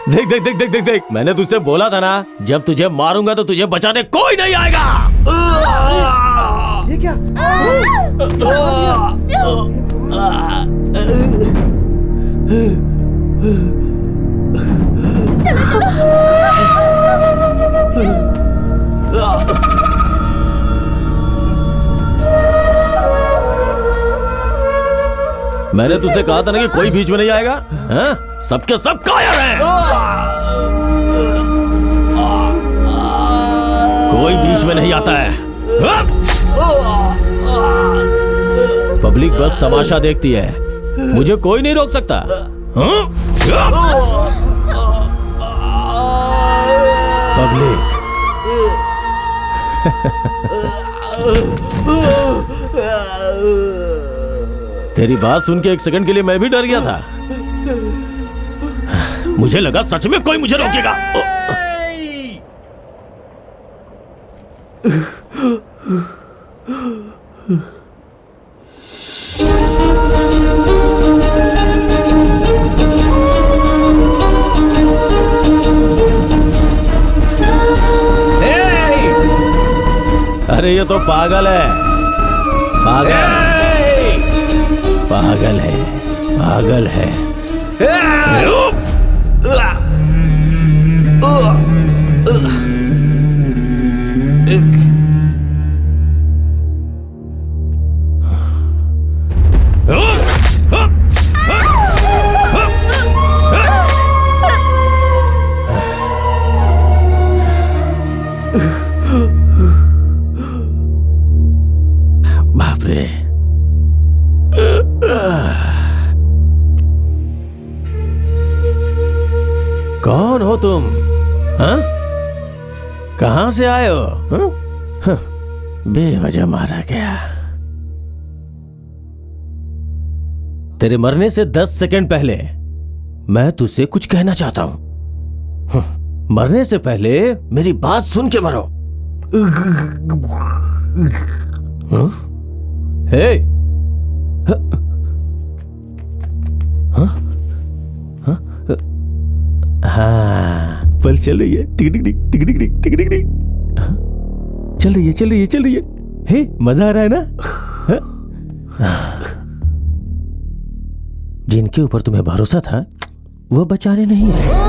देख देख देख देख देख देख, मैंने तुझसे बोला था ना, जब तुझे मारूंगा तो तुझे बचाने कोई नहीं आएगा। ये क्या? मैंने तुझसे कहा था ना कि कोई बीच में नहीं आएगा। हाँ? सबके सब कायर हैं। कोई बीच में नहीं आता है। पब्लिक बस तमाशा देखती है, मुझे कोई नहीं रोक सकता। पब्लिक तेरी बात सुन के एक सेकंड के लिए मैं भी डर गया था। मुझे लगा सच में कोई मुझे रोकेगा। अरे ये तो पागल है, पागल पागल है, पागल है। बाप रे, कौन हो तुम? हाँ? कहां से आए हो? हाँ? बेवजह मारा गया। तेरे मरने से 10 सेकंड पहले मैं तुझसे कुछ कहना चाहता हूं। मरने से पहले मेरी बात सुन के मरो। हे, हाँ, पल चल रही है, टिक टिक टिक टिक टिक टिक टिक टिक टिक, चल रही है, चल रही है, चल रही है। हे, मजा आ रहा है ना? जिनके ऊपर तुम्हें भरोसा था वो बेचारे नहीं है।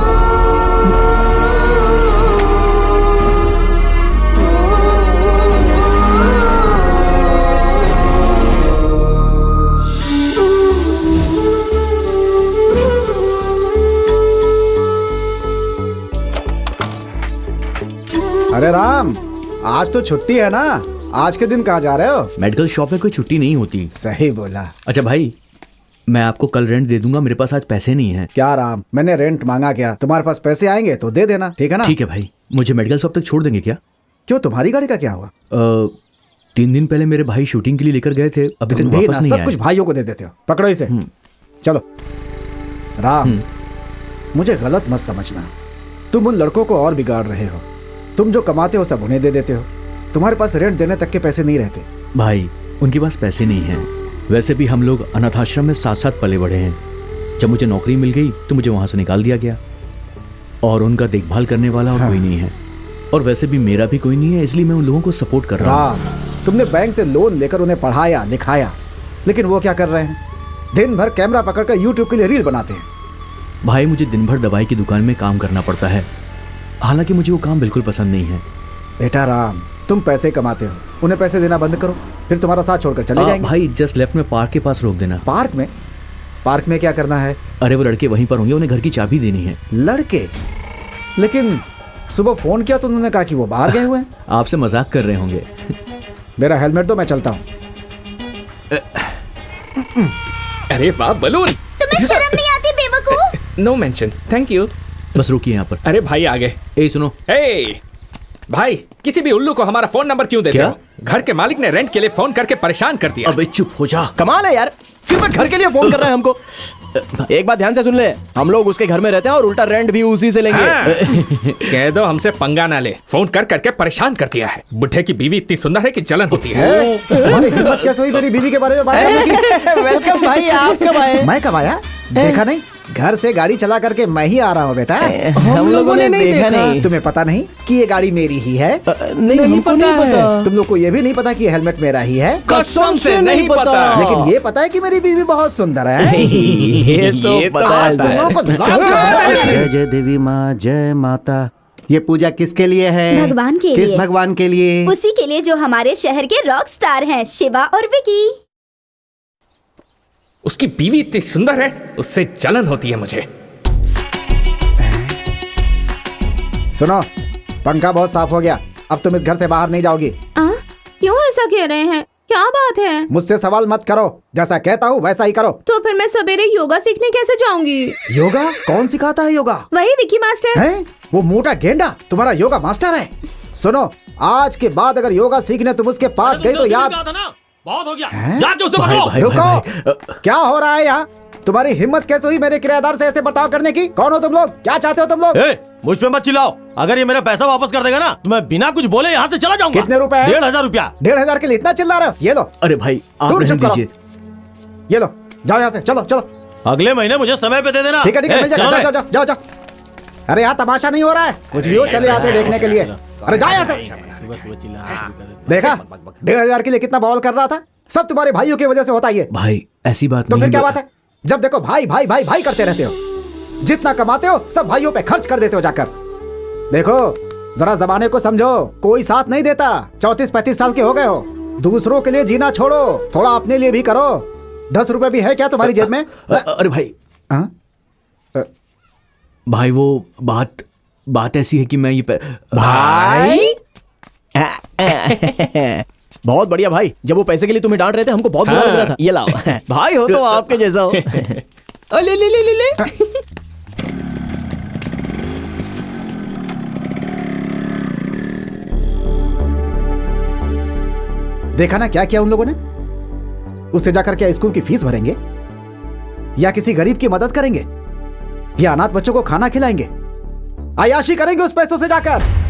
अरे राम, आज तो छुट्टी है ना? आज के दिन कहाँ जा रहे हो? मेडिकल शॉप में कोई छुट्टी नहीं होती। सही बोला। अच्छा भाई, मैं आपको कल रेंट दे दूंगा, मेरे पास आज पैसे नहीं हैं। क्या राम, मैंने रेंट मांगा क्या? तुम्हारे पास पैसे आएंगे तो दे देना, ठीक है ना? ठीक है भाई, मुझे मेडिकल शॉप तक छोड़ देंगे क्या? क्यों, तुम्हारी गाड़ी का क्या हुआ? 3 दिन पहले मेरे भाई शूटिंग के लिए लेकर गए थे, अभी तक वापस नहीं आए। सब कुछ भाइयों को दे देते हो। पकड़ो इसे, चलो। राम, मुझे गलत मत समझना, तुम उन लड़कों को और बिगाड़ रहे हो। तुम जो कमाते हो सब उन्हें दे देते हो, तुम्हारे पास रेंट देने तक के पैसे नहीं रहते। भाई, उनके पास पैसे नहीं हैं। वैसे भी हम लोग अनाथ आश्रम में साथ साथ पले बढ़े हैं। जब मुझे नौकरी मिल गई तो मुझे वहां से निकाल दिया गया, और उनका देखभाल करने वाला और कोई नहीं है। और वैसे भी मेरा भी कोई नहीं है, इसलिए मैं उन लोगों को सपोर्ट कर रहा हूँ। तुमने बैंक से लोन लेकर उन्हें पढ़ाया लिखाया, लेकिन वो क्या कर रहे हैं? दिन भर कैमरा पकड़कर यूट्यूब के लिए रील बनाते हैं। भाई, मुझे दिन भर दवाई की दुकान में काम करना पड़ता है, हालांकि मुझे वो काम बिल्कुल पसंद नहीं है। बेटा राम, तुम पैसे कमाते हो, उन्हें पैसे देना बंद करो, फिर तुम्हारा साथ छोड़कर चले जाएंगे। भाई, जस्ट लेफ्ट में पार्क के पास रोक देना। पार्क में? पार्क में क्या करना है? अरे वो लड़के वहीं पर होंगे, उन्हें घर की चाबी देनी है। लड़के? लेकिन सुबह फोन किया तो उन्होंने कहा कि वो बाहर गए हुए हैं। आपसे मजाक कर रहे होंगे। मेरा हेलमेट दो, मैं चलता हूँ। अरे वाह बलून, तुम्हें शर्म नहीं आती बेवकूफ? No mention, thank you. बस रुकिए यहाँ पर। अरे भाई आ गए। ए सुनो, हे भाई, किसी भी उल्लू को हमारा फोन नंबर क्यों देते क्या? हो? घर के मालिक ने रेंट के लिए फोन करके परेशान कर दिया। अबे चुप हो जा। कमाल है यार, सिर्फ घर के लिए फोन कर रहा है हमको। एक बात ध्यान से सुन ले, हम लोग उसके घर में रहते हैं और उल्टा रेंट भी उसी से लेंगे। हाँ। कह दो हमसे पंगा ना ले, फोन कर करके परेशान कर दिया है। बुढ़े की बीवी इतनी सुंदर है कि जलन होती है। तुम्हारी हिम्मत कैसे हुई मेरी बीवी के बारे में बात करने की? वेलकम भाई, आप कब आए? मैं कब आया? देखा नहीं? घर से गाड़ी चला करके मैं ही आ रहा हूँ बेटा। हम लोगों ने नहीं देखा। नहीं, तुम्हें पता नहीं कि ये गाड़ी मेरी ही है? नहीं हमको नहीं पता। तुम लोग को ये भी नहीं पता कि ये हेलमेट मेरा ही है? कसम से नहीं पता। लेकिन ये पता है कि मेरी बीवी बहुत सुंदर है। ये तो पता आज तुम है। लोगों को जय जय देवी माँ, जय माता। ये पूजा किसके लिए है? भगवान के किस लिए। भगवान के लिए? उसी के लिए जो हमारे शहर के रॉक स्टार हैं, शिवा और विकी। उसकी बीवी इतनी सुंदर है, उससे जलन होती है मुझे। सुनो, पंखा बहुत साफ हो गया, अब तुम इस घर से बाहर नहीं जाओगी। क्यों ऐसा कह रहे हैं? क्या बात है? मुझसे सवाल मत करो, जैसा कहता हूँ वैसा ही करो। तो फिर मैं सवेरे योगा सीखने कैसे जाऊंगी? योगा? कौन सिखाता है योगा? वही विकी मास्टर। हैं? वो मोटा गेंडा तुम्हारा योगा मास्टर है? सुनो, आज के बाद अगर योगा सीखने तुम उसके पास गई तो याद। बहुत हो गया, हैं? जाके उसे भाई, पकड़ो। भाई, रुको, क्या हो रहा है यहाँ? तुम्हारी हिम्मत कैसे हुई मेरे किराएदार से ऐसे बर्ताव करने की? कौन हो तुम लोग? क्या चाहते हो तुम लोग? मुझ पे मत चिल्लाओ, अगर ये मेरा पैसा वापस कर देगा ना तो मैं बिना कुछ बोले यहाँ से चला जाऊंगा। कितने रुपए? 1500 रुपया। 1500 के लिए इतना चिल्ला रहे हो? ये लो, अरे भाई आप तुम रहने चुप करो। दीजिए। ये लो, जाओ यहाँ से, चलो चलो। अगले महीने मुझे समय पे दे देना। ठीक है ठीक है, मिल जाएगा, चलो जाओ जाओ जाओ जाओ। अरे यहाँ तमाशा नहीं हो रहा है, कुछ भी हो चले आते देखने के लिए। अरे जाओ यहाँ से। देखा 1500 के लिए कितना बवाल कर रहा था? सब तुम्हारे भाइयों की वजह से होता है ये। भाई ऐसी बात तो नहीं। फिर क्या बात है? जब देखो भाई भाई भाई भाई करते रहते हो, जितना कमाते हो सब भाइयों पे खर्च कर देते हो जाकर। देखो जरा जमाने को समझो, कोई साथ नहीं देता। 34-35 साल के हो गए हो, दूसरों के लिए जीना छोड़ो, थोड़ा अपने लिए भी करो। 10 रुपए भी है क्या तुम्हारी जेब में? अरे भाई, हाँ? भाई वो बात ऐसी है कि मैं ये भाई बहुत बढ़िया भाई, जब वो पैसे के लिए तुम्हें डांट रहे थे हमको बहुत बुरा लग रहा था। ये लाओ भाई, हो तो आपके जैसा हो। ले ले ले ले ले। देखा ना क्या किया उन लोगों ने? उससे जाकर क्या स्कूल की फीस भरेंगे, या किसी गरीब की मदद करेंगे, या अनाथ बच्चों को खाना खिलाएंगे, अय्याशी करेंगे उस पैसों से जाकर।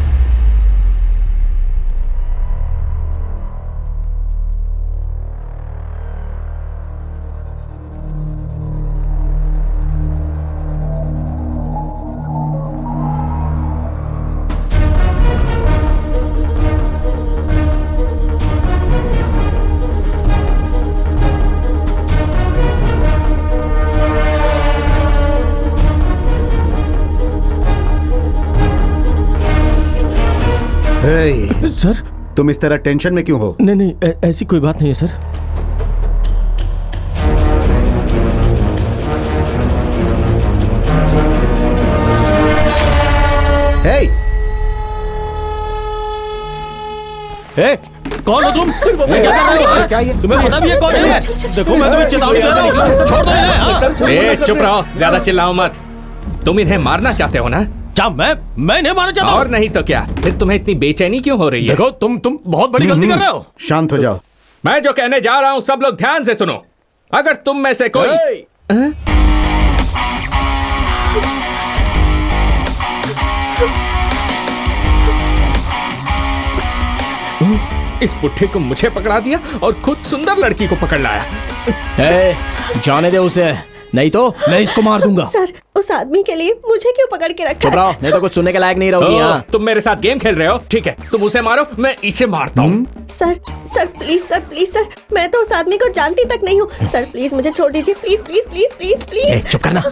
सर तुम इस तरह टेंशन में क्यों हो? नहीं नहीं, ऐसी कोई बात नहीं है सर। हे, कौन हो तुम? क्या कर रहे हो? क्या ये? तुम्हें पता भी है कौन है? देखो मैं तुम्हें चेतावनी दे रहा हूँ, छोड़ दो इन्हें, हाँ? ए, चुप रहो, ज्यादा चिल्लाओ मत। तुम इन्हें मारना चाहते हो ना? क्या मैं इन्हें मारना चाहता और हूँ? नहीं तो क्या? फिर तुम्हें इतनी बेचैनी क्यों हो रही है? देखो तुम बहुत बड़ी गलती कर रहे हो। शांत हो जाओ। मैं जो कहने जा रहा हूं सब लोग ध्यान से सुनो। अगर तुम में से कोई इस बुढ़े को मुझे पकड़ा दिया और खुद सुंदर लड़की को पकड़ लाया। जाने दे उसे, नहीं तो मैं इसको मार दूंगा। सर, उस आदमी के लिए मुझे क्यों पकड़ के रखा? चुप रहो, नहीं तो कुछ सुनने के लायक नहीं रहोगी यहाँ। तुम मेरे साथ गेम खेल रहे हो? ठीक है, तुम उसे मारो, मैं इसे मारता हूँ। सर सर प्लीज सर, मैं तो उस आदमी को जानती तक नहीं हूँ। सर प्लीज मुझे छोड़ दीजिए, please please please please please. चुप करना,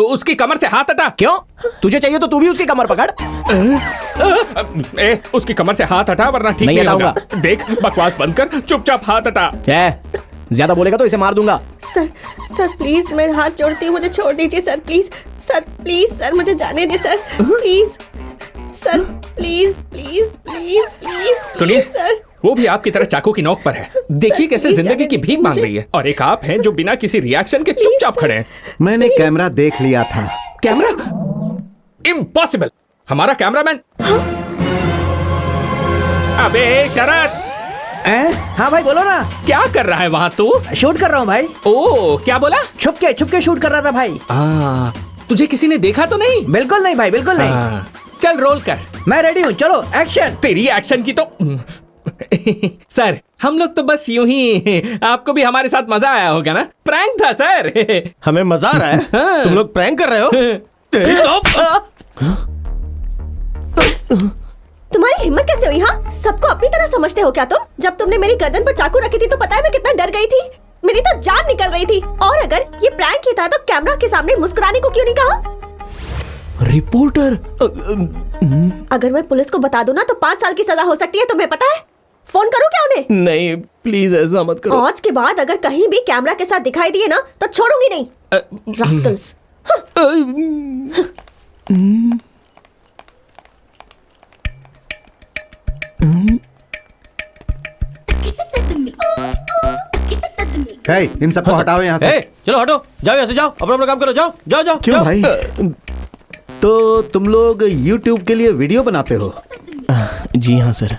उसकी कमर से हाथ हटा। क्यों? तुझे चाहिए तो तू भी उसकी कमर पकड़। उसकी कमर से हाथ हटा वरना ठीक नहीं नहीं होगा। हटाऊंगा। देख, बकवास बंद कर, चुपचाप हाथ हटा। ज्यादा बोलेगा तो इसे मार दूंगा। सर प्लीज मैं हाथ जोड़ती हूँ, मुझे छोड़ दीजिए सर, प्लीज सर मुझे जाने दे sir, please sir, please please please please. सुनिए सर, वो भी आपकी तरह चाकू की नोक पर है। देखिए कैसे प्लीज जिंदगी जाने की दीजिए भीख मांग मुझे। रही है, और एक आप हैं जो बिना किसी रिएक्शन के चुपचाप सर। खड़े हैं। मैंने कैमरा देख लिया था। कैमरा? इम्पॉसिबल। हमारा कैमरामैन अबे शरद, हाँ भाई बोलो ना। क्या कर रहा है वहाँ तू? शूट कर रहा हूँ भाई। ओ, क्या बोला? छुप के शूट कर रहा था भाई। तुझे किसी ने देखा तो नहीं? बिल्कुल नहीं भाई, बिल्कुल नहीं। चल रोल कर। मैं रेडी हूँ, चलो एक्शन। तेरी एक्शन की तो सर, हम लोग तो बस यूं ही, आपको भी हमारे साथ मजा आया होगा ना? प्रैंक था सर। हमें मजा आ रहा है? हाँ। तुम लोग प्रैंक कर रहे हो? तुम्हारी हिम्मत कैसे हुई? हाँ, सबको अपनी तरह समझते हो क्या तुम? जब तुमने मेरी गर्दन पर चाकू रखी थी तो पता है मैं कितना डर गई थी। मेरी तो जान निकल रही थी। और अगर ये प्रैंक ही था तो कैमरा के सामने मुस्कुराने को क्यों नहीं कहा? रिपोर्टर, अगर मैं पुलिस को बता दूं ना तो 5 साल की सजा हो सकती है, तुम्हें पता है? फोन करूं क्या उन्हें? नहीं प्लीज ऐसा मत करो। आज के बाद अगर कहीं भी कैमरा के साथ दिखाई दिए ना तो छोड़ूंगी नहीं। रास्कल्स। हे, इन सबको हटाओ यहाँ से। ए, चलो हटो, जाओ यहाँ से, जाओ अपना अपना काम करो, जाओ जाओ जाओ। क्यों जाओ। भाई? तो तुम लोग YouTube के लिए वीडियो बनाते हो? जी हाँ सर।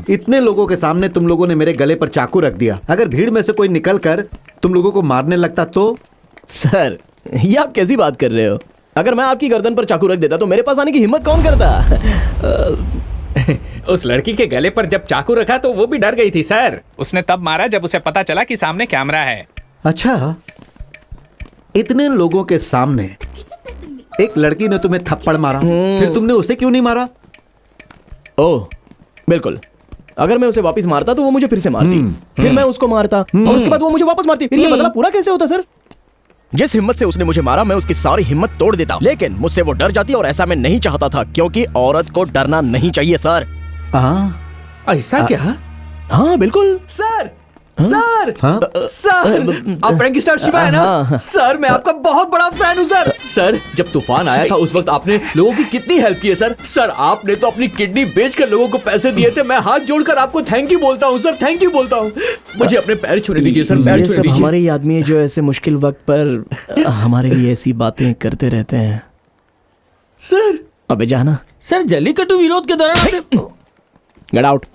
इतने लोगों के सामने तुम लोगों ने मेरे गले पर चाकू रख दिया। अगर भीड़ में से कोई निकल कर तुम लोगों को मारने लगता तो? सर ये आप कैसी बात कर रहे हो? अगर मैं आपकी गर्दन पर चाकू रख देता तो मेरे पास आने की हिम्मत कौन करता? उस लड़की के गले पर जब चाकू रखा तो वो भी डर गई थी सर। उसने तब मारा जब उसे पता चला कि सामने कैमरा है। अच्छा, इतने लोगों के सामने एक लड़की ने तुम्हें थप्पड़ मारा, फिर तुमने उसे क्यों नहीं मारा? ओह बिल्कुल, अगर मैं उसे वापस मारता तो वो मुझे फिर से मारती, फिर मैं उसको मारता और उसके बाद वो मुझे वापस मारती। फिर ये बदला पूरा कैसे होता सर? जिस हिम्मत से उसने मुझे मारा मैं उसकी सारी हिम्मत तोड़ देता, लेकिन मुझसे वो डर जाती और ऐसा मैं नहीं चाहता था क्योंकि औरत को डरना नहीं चाहिए सर। ऐसा क्या? हाँ बिल्कुल सर। सर सर, आप प्रैंक स्टार शिवा है ना? सर मैं आपका बहुत बड़ा फैन हूँ सर। सर जब तूफान आया था उस वक्त आपने लोगों की कितनी हेल्प की है सर। सर आपने तो अपनी किडनी बेचकर लोगों को पैसे दिए थे। मैं हाथ जोड़कर आपको थैंक यू बोलता हूँ सर, थैंक यू बोलता हूँ। मुझे अपने पैर छूने दीजिए सर, पैर छूने दीजिए। हमारे आदमी है जो ऐसे मुश्किल वक्त पर हमारे लिए ऐसी बातें करते रहते हैं सर। अबे जाना सर, जल्लीकट्टू विरोध के दौरान गेट आउट।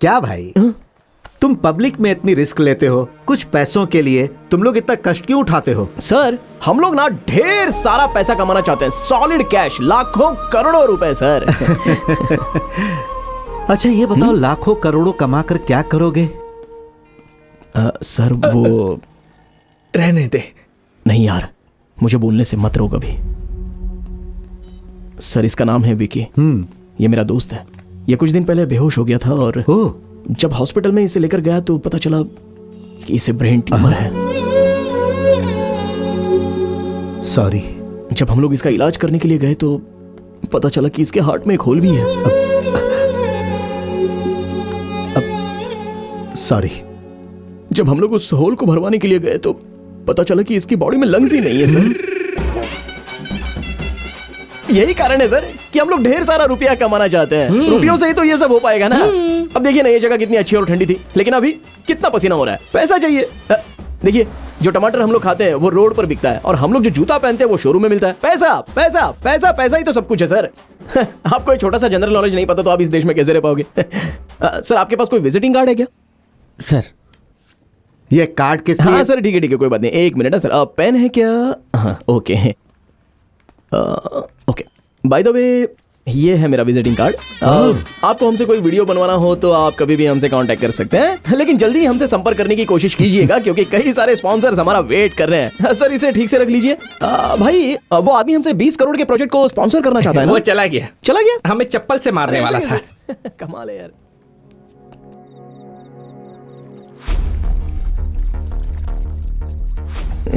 क्या भाई, तुम पब्लिक में इतनी रिस्क लेते हो कुछ पैसों के लिए? तुम लोग इतना कष्ट क्यों उठाते हो? सर हम लोग ना ढेर सारा पैसा कमाना चाहते हैं, सॉलिड कैश, लाखों करोड़ों रुपए सर। अच्छा ये बताओ, लाखों करोड़ों कमा कर क्या करोगे? सर वो रहने दे। नहीं यार, मुझे बोलने से मत रोक अभी। सर इसका नाम है विकी। ये मेरा दोस्त है। ये कुछ दिन पहले बेहोश हो गया था और जब हॉस्पिटल में इसे लेकर गया तो पता चला कि इसे ब्रेन ट्यूमर है। सॉरी। जब हम लोग इसका इलाज करने के लिए गए तो पता चला कि इसके हार्ट में एक होल भी है। सॉरी। जब हम लोग उस होल को भरवाने के लिए गए तो पता चला कि इसकी बॉडी में लंग्स ही नहीं है सर। यही कारण है सर कि हम लोग ढेर सारा रुपया कमाना चाहते हैं। रुपयों से ही तो ये सब हो पाएगा ना। अब देखिए ना, ये जगह कितनी अच्छी और ठंडी थी, लेकिन अभी कितना पसीना हो रहा है। पैसा चाहिए। देखिए जो टमाटर हम लोग खाते हैं वो रोड पर बिकता है और हम लोग जो जूता पहनते हैं वो शोरूम में मिलता है। पैसा पैसा पैसा पैसा ही तो सब कुछ है सर। आपको एक छोटा सा जनरल नॉलेज नहीं पता तो आप इस देश में कैसे रह पाओगे? सर आपके पास कोई विजिटिंग कार्ड है क्या? सर ये कार्ड किस लिए? हाँ सर ठीक है कोई बात नहीं, 1 मिनट है सर। पेन है क्या? हाँ okay okay. By the way ये है मेरा विजिटिंग कार्ड। आपको हमसे कोई वीडियो बनवाना हो तो आप कभी भी हमसे कांटेक्ट कर सकते हैं, लेकिन जल्दी हमसे संपर्क करने की कोशिश कीजिएगा क्योंकि कई सारे स्पॉन्सर्स हमारा वेट कर रहे हैं। सर इसे ठीक से रख लीजिए। भाई वो आदमी हमसे 20 करोड़ के प्रोजेक्ट को स्पॉन्सर करना चाहता है ना? वो चला गया, हमें चप्पल से मारने वाला था। कमाल है यार।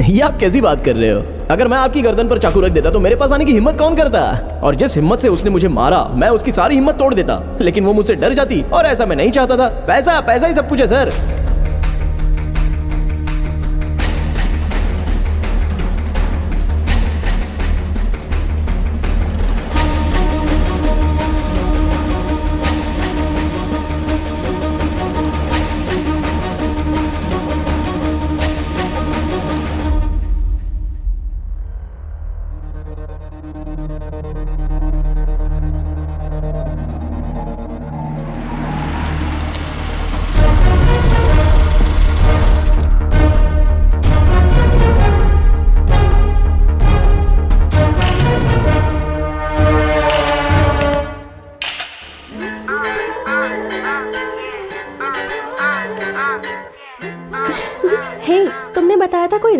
ये आप कैसी बात कर रहे हो? अगर मैं आपकी गर्दन पर चाकू रख देता तो मेरे पास आने की हिम्मत कौन करता? और जिस हिम्मत से उसने मुझे मारा मैं उसकी सारी हिम्मत तोड़ देता, लेकिन वो मुझसे डर जाती और ऐसा मैं नहीं चाहता था। पैसा पैसा ही सब कुछ है सर।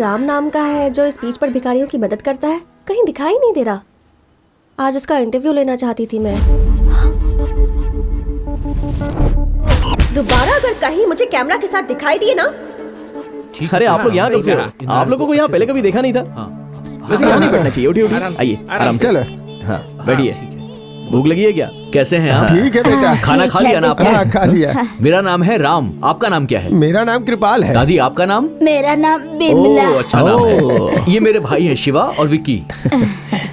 राम नाम का है जो इस बीच पर भिखारियों की मदद करता है, कहीं दिखाई नहीं दे रहा। आज उसका इंटरव्यू लेना चाहती थी मैं। दोबारा अगर कहीं मुझे कैमरा के साथ दिखाई दिए ना। अरे आप लोग यहाँ कब से हो? आप लोगों को यहाँ पहले कभी देखा नहीं था। वैसे यहाँ नहीं बैठना चाहिए। उठिए उठिए, आइए आराम से। हाँ बैठिए। भूख लगी है क्या? कैसे हैं आप? ठीक है बेटा। खाना खा लिया ना आपने? हाँ, खा लिया। मेरा नाम है राम, आपका नाम क्या है? मेरा नाम कृपाल है। दादी आपका नाम? मेरा नाम बिमला। ओह अच्छा नाम है। ये मेरे भाई हैं शिवा और विक्की।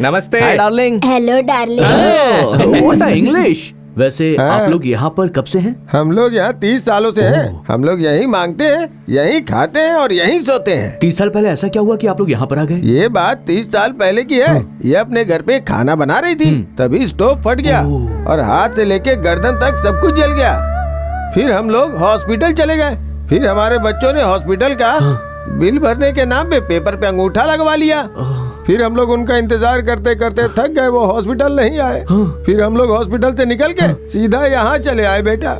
नमस्ते। Hi darling. Hello darling. What English. वैसे आप लोग यहाँ पर कब से हैं? हम लोग यहाँ 30 सालों से हैं। हम लोग यहीं मांगते हैं, यहीं खाते हैं और यहीं सोते हैं। 30 साल पहले ऐसा क्या हुआ कि आप लोग यहाँ पर आ गए? ये बात 30 साल पहले की है। ये अपने घर पे खाना बना रही थी, तभी स्टोव फट गया और हाथ से लेके गर्दन तक सब कुछ जल गया। फिर हम लोग हॉस्पिटल चले गए। फिर हमारे बच्चों ने हॉस्पिटल का बिल भरने के नाम पे पेपर पे अंगूठा लगवा लिया। फिर हम लोग उनका इंतजार करते करते थक गए, वो हॉस्पिटल नहीं आए। फिर हम लोग हॉस्पिटल से निकल के सीधा यहाँ चले आए बेटा।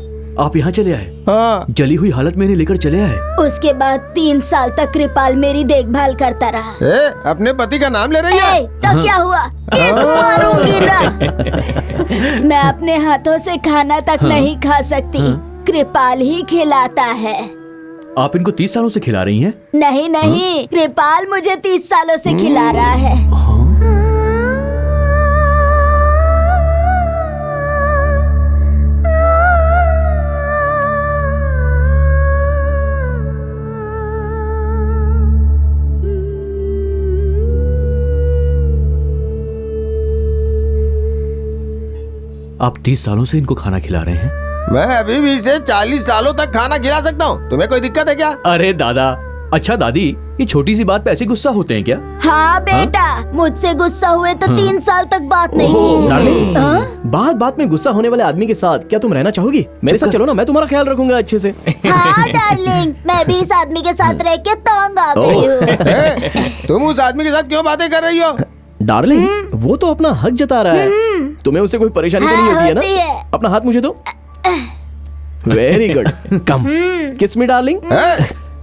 आप यहाँ चले आए? हाँ। जली हुई हालत में इन्हें लेकर चले आए? उसके बाद 3 साल तक कृपाल मेरी देखभाल करता रहा। अपने पति का नाम ले रही है? तो क्या हुआ? मारूंगी ना। मैं अपने हाथों से खाना तक नहीं खा सकती, कृपाल ही खिलाता है। आप इनको 30 सालों से खिला रही हैं? नहीं नहीं, कृपाल मुझे 30 सालों से खिला रहा है। आप 30 सालों से इनको खाना खिला रहे हैं? मैं अभी भी इसे 40 सालों तक खाना खिला सकता हूँ। तुम्हें कोई दिक्कत है क्या? अरे दादा, अच्छा दादी, ये छोटी सी बात पे ऐसे गुस्सा होते हैं क्या? हाँ बेटा, मुझसे गुस्सा हुए तो 3 साल तक बात नहीं की। डार्लिंग, बात बात में गुस्सा होने वाले आदमी के साथ क्या तुम रहना चाहोगी? मेरे साथ चलो ना, मैं तुम्हारा ख्याल रखूंगा अच्छे से। हाँ डार्लिंग, मैं भी इस आदमी के साथ रह के तंग आ गई हूँ। तुम उस आदमी के साथ क्यों बातें कर रही हो? डार्लिंग, वो तो अपना हक जता रहा है। तुम्हें उससे कोई परेशानी तो नहीं होती है ना? अपना हाथ मुझे दो। वेरी गुड, कम किस मी डार्लिंग।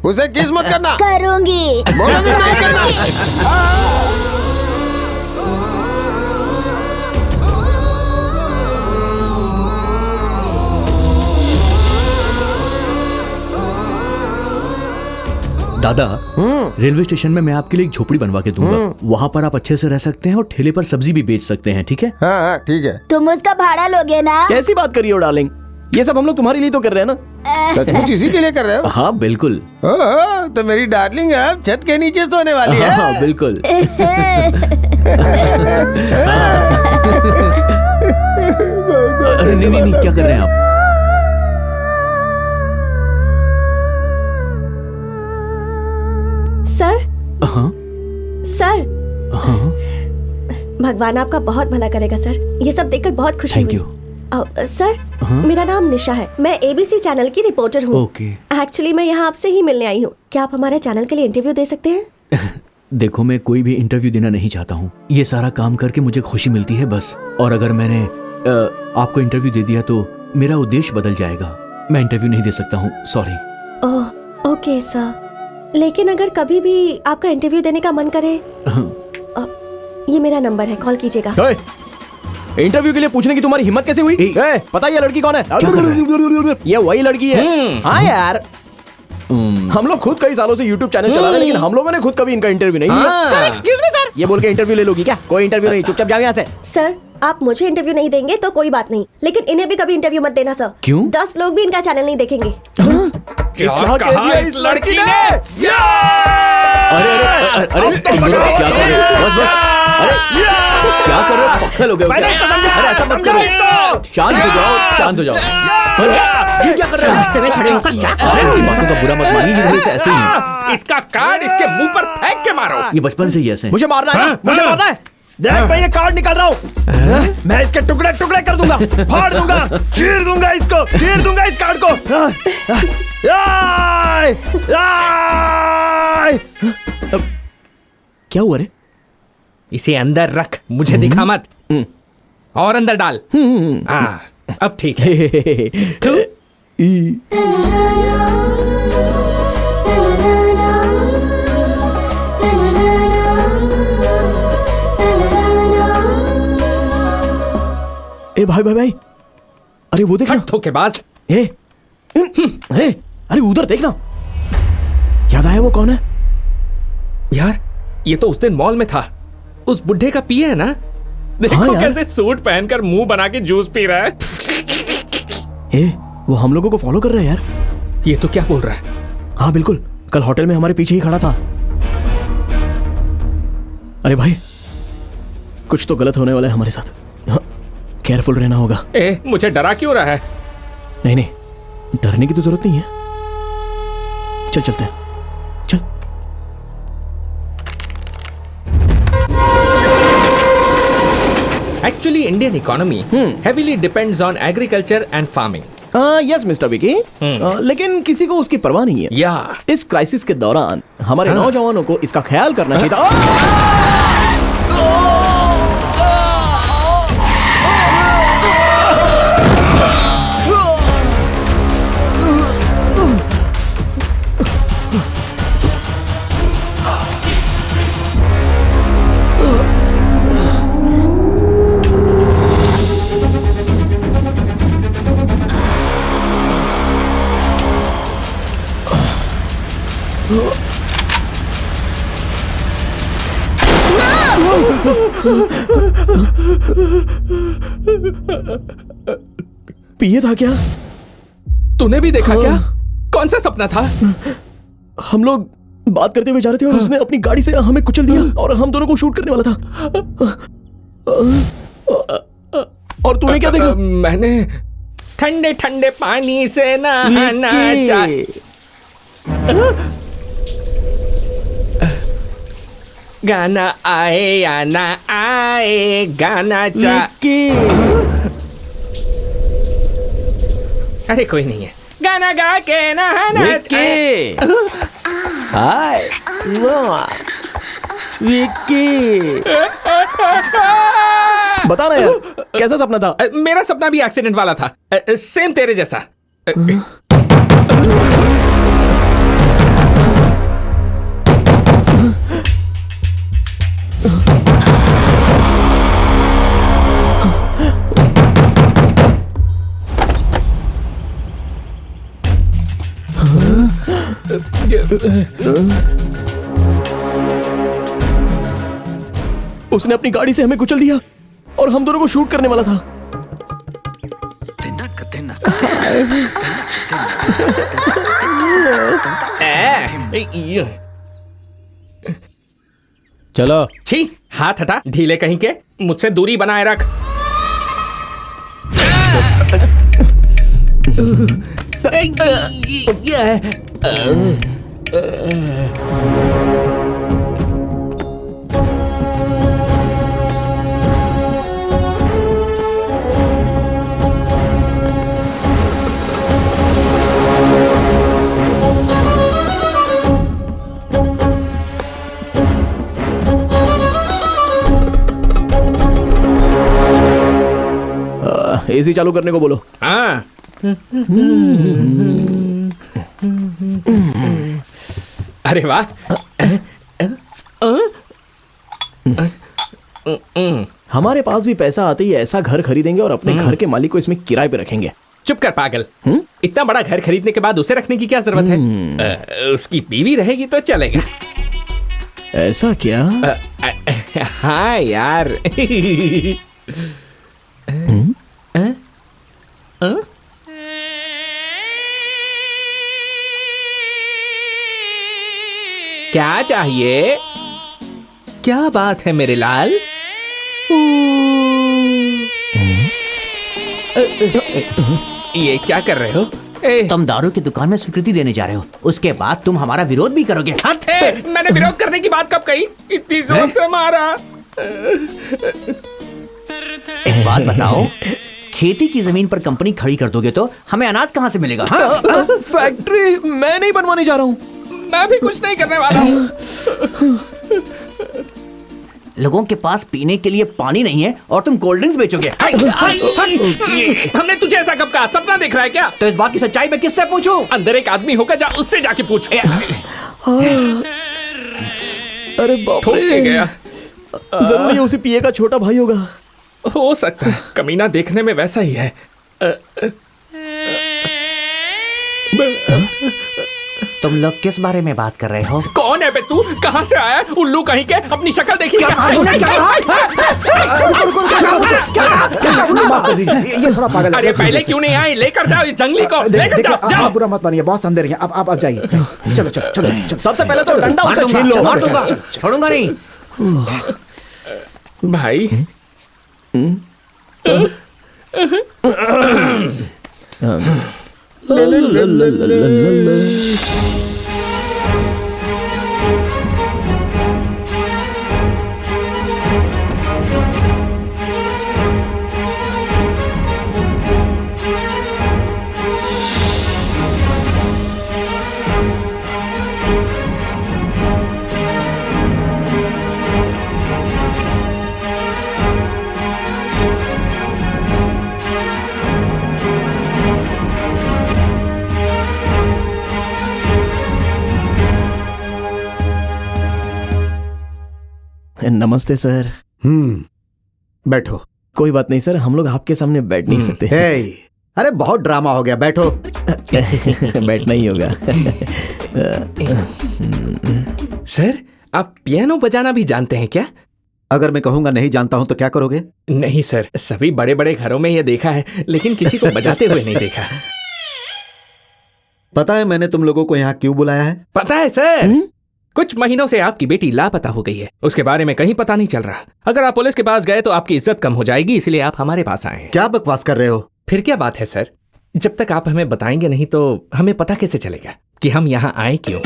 उसे किस मत करना। करूंगी। बोलो भी नहीं करना। दादा, रेलवे स्टेशन में मैं आपके लिए एक झोपड़ी बनवा के दूंगा। वहाँ पर आप अच्छे से रह सकते हैं और ठेले पर सब्जी भी बेच सकते हैं, ठीक है? हाँ ठीक है। तुम उसका भाड़ा लोगे ना? कैसी बात करी हो डार्लिंग, ये सब हम लोग तुम्हारे लिए तो कर रहे हैं ना। सचमुच इसी के लिए कर रहे हो? हाँ बिल्कुल। तो मेरी डार्लिंग अब छत के नीचे सोने वाली है। हाँ बिल्कुल। अरे नहीं नहीं नहीं, क्या कर रहे हैं आप? सर। हाँ सर। हाँ। भगवान आपका बहुत भला करेगा सर। ये सब देखकर बहुत खुशी Thank हुई। सर, मेरा नाम निशा है। मैं ABC चैनल की रिपोर्टर हूँ। ओके। एक्चुअली मैं यहाँ आपसे ही मिलने आई हूँ। क्या आप हमारे चैनल के लिए इंटरव्यू दे सकते हैं? देखो, मैं कोई भी इंटरव्यू देना नहीं चाहता हूँ। ये सारा काम करके मुझे खुशी मिलती है बस। और अगर मैंने आपको इंटरव्यू दे दिया तो मेरा उद्देश्य बदल जाएगा। मैं इंटरव्यू नहीं दे सकता हूँ, सॉरी। ओह ओके सर, लेकिन अगर कभी भी आपका इंटरव्यू देने का मन करे, ये मेरा नंबर है, कॉल कीजिएगा। इंटरव्यू के लिए पूछने की तुम्हारी हिम्मत कैसे हुई? पता है ये लड़की कौन है? ये वही लड़की है। हाँ यार, हम लोग खुद कई सालों से YouTube चैनल चला रहे हैं, लेकिन हम लोगों ने खुद कभी इनका इंटरव्यू नहीं लिया। सर एक्सक्यूज मी सर, ये बोल के इंटरव्यू ले लोगी क्या? कोई इंटरव्यू नहीं, चुपचाप जाओ यहाँ से। सर आप मुझे इंटरव्यू नहीं देंगे तो कोई बात नहीं, लेकिन इन्हें भी कभी इंटरव्यू मत देना सर। क्यों? 10 लोग भी इनका चैनल नहीं देखेंगे। क्या कहा इस लड़की ने? अरे अरे अरे, तुम दोनों क्या कर रहे हो? बस बस, अरे क्या कर रहे हो? पक्के हो गए हो क्या? अरे ऐसा मत करो, शांत हो जाओ, शांत हो जाओ। ये क्या कर रहे हो? रास्ते में खड़े होकर क्या कर रहे हो? बातों का बुरा मत मानिए, ये वैसे ऐसे ही है। इसका कार्ड इसके मुंह पर फेंक के मारो। ये बचपन से ही ऐसे हैं। मुझे मारना है ना? मुझे मारना है। देख मैं ये कार्ड निकाल रहा हूँ, मैं इसके टुकड़े टुकड़े कर दूंगा, फाड़ दूंगा, चीर दूंगा इसको, चीर दूंगा इस कार्ड को। क्या हुआ रे? इसे अंदर रख, मुझे दिखा मत। और अंदर डाल। अब ठीक है। भाई भाई भाई, अरे वो देखना। धोखेबाज। ए, अरे उधर देखना। याद आया वो कौन है? यार ये तो उस दिन मॉल में था, उस बुढ़े का पिए है ना। देखो हाँ कैसे सूट पहनकर मुंह बना के जूस पी रहा है। वो हम लोगों को फॉलो कर रहा है यार। ये तो क्या बोल रहा है? हाँ बिल्कुल, कल होटल में हमारे पीछे ही खड़ा था। अरे भाई, कुछ तो गलत होने वाला है हमारे साथ। हाँ, केयरफुल रहना होगा। मुझे डरा क्यों रहा है? नहीं नहीं, डरने की तो जरूरत नहीं है। चल चलते हैं, चल। Actually, Indian economy heavily depends on agriculture and farming. Yes mister Vicky, लेकिन किसी को उसकी परवाह नहीं है। इस क्राइसिस के दौरान हमारे नौजवानों को इसका ख्याल करना चाहिए था। पिए था क्या? तूने भी देखा क्या? कौन सा सपना था? हम लोग बात करते हुए जा रहे थे और उसने अपनी गाड़ी से हमें कुचल दिया और हम दोनों को शूट करने वाला था। और तूने क्या देखा? मैंने ठंडे ठंडे पानी से नहाना चाहिए। गाना आए या ना आए, गाना अरे कोई नहीं है, गाना गा के नहाना। हाय विक्की, बता ना यार, कैसा सपना था? मेरा सपना भी एक्सीडेंट वाला था, सेम तेरे जैसा। उसने अपनी गाड़ी से हमें कुचल दिया और हम दोनों को शूट करने वाला था। चलो। छी, हाथ हटा, ढीले कहीं के, मुझसे दूरी बनाए रख। एसी चालू करने को बोलो। हाँ। अरे वाह। हमारे पास भी पैसा आते ही ऐसा घर खरीदेंगे और अपने घर के मालिक को इसमें किराए पे रखेंगे। चुप कर पागल। इतना बड़ा घर खरीदने के बाद उसे रखने की क्या जरूरत है? उसकी बीवी रहेगी तो चलेगा। ऐसा क्या? हाँ यार। क्या चाहिए? क्या बात है मेरे लाल? ये क्या कर रहे हो? तुम दारू की दुकान में स्वीकृति देने जा रहे हो, उसके बाद तुम हमारा विरोध भी करोगे। मैंने विरोध करने की बात कब कही? इतनी जोर से मारा। एक बात बताओ, खेती की जमीन पर कंपनी खड़ी कर दोगे तो हमें अनाज कहाँ से मिलेगा? फैक्ट्री मैं नहीं बनवाने जा रहा हूँ। मैं भी कुछ नहीं करने वाला हूँ। लोगों के पास पीने के लिए पानी नहीं है और तुम कोल्ड ड्रिंक्स बेचोगे। हमने तुझे ऐसा कब कहा? सपना देख रहा है क्या? तो इस बात की सच्चाई मैं किससे पूछूं? अंदर एक आदमी होगा, जा उससे जाके पूछ। अरे बाप रे, गया। जरूर ये उसी पिए का छोटा भाई होगा। हो सकता है, कमीना देखने में वैसा ही है। तुम लोग किस बारे में बात कर रहे हो? कौन है बे तू? कहाँ से आया? उल्लू कहीं के, अपनी शक्ल देखी क्या? माफ कर दीजिए, ये थोड़ा पागल है। अरे पहले क्यों नहीं आए? लेकर जाओ इस जंगली को, लेकर जाओ। आप बुरा मत मानिए, बहुत अंधेर है। अब आप जाइए। चलो चलो चलो। सबसे पहले तो डंडा उसे छीन लो। मार दूंगा, छोड़ूंगा नहीं। भाई नमस्ते सर। बैठो। कोई बात नहीं सर, हम लोग आपके सामने बैठ नहीं सकते। अरे बहुत ड्रामा हो गया, बैठो। बैठना ही होगा। सर, आप पियानो बजाना भी जानते हैं क्या? अगर मैं कहूंगा नहीं जानता हूं तो क्या करोगे? नहीं सर, सभी बड़े बड़े घरों में ये देखा है, लेकिन किसी को बजाते हुए नहीं देखा। पता है मैंने तुम लोगों को यहाँ क्यों बुलाया है? पता है सर, कुछ महीनों से आपकी बेटी लापता हो गई है, उसके बारे में कहीं पता नहीं चल रहा। अगर आप पुलिस के पास गए तो आपकी इज्जत कम हो जाएगी, इसलिए आप हमारे पास आए हैं। क्या बकवास कर रहे हो? फिर क्या बात है सर, जब तक आप हमें बताएंगे नहीं तो हमें पता कैसे चलेगा कि हम यहाँ आए क्यों?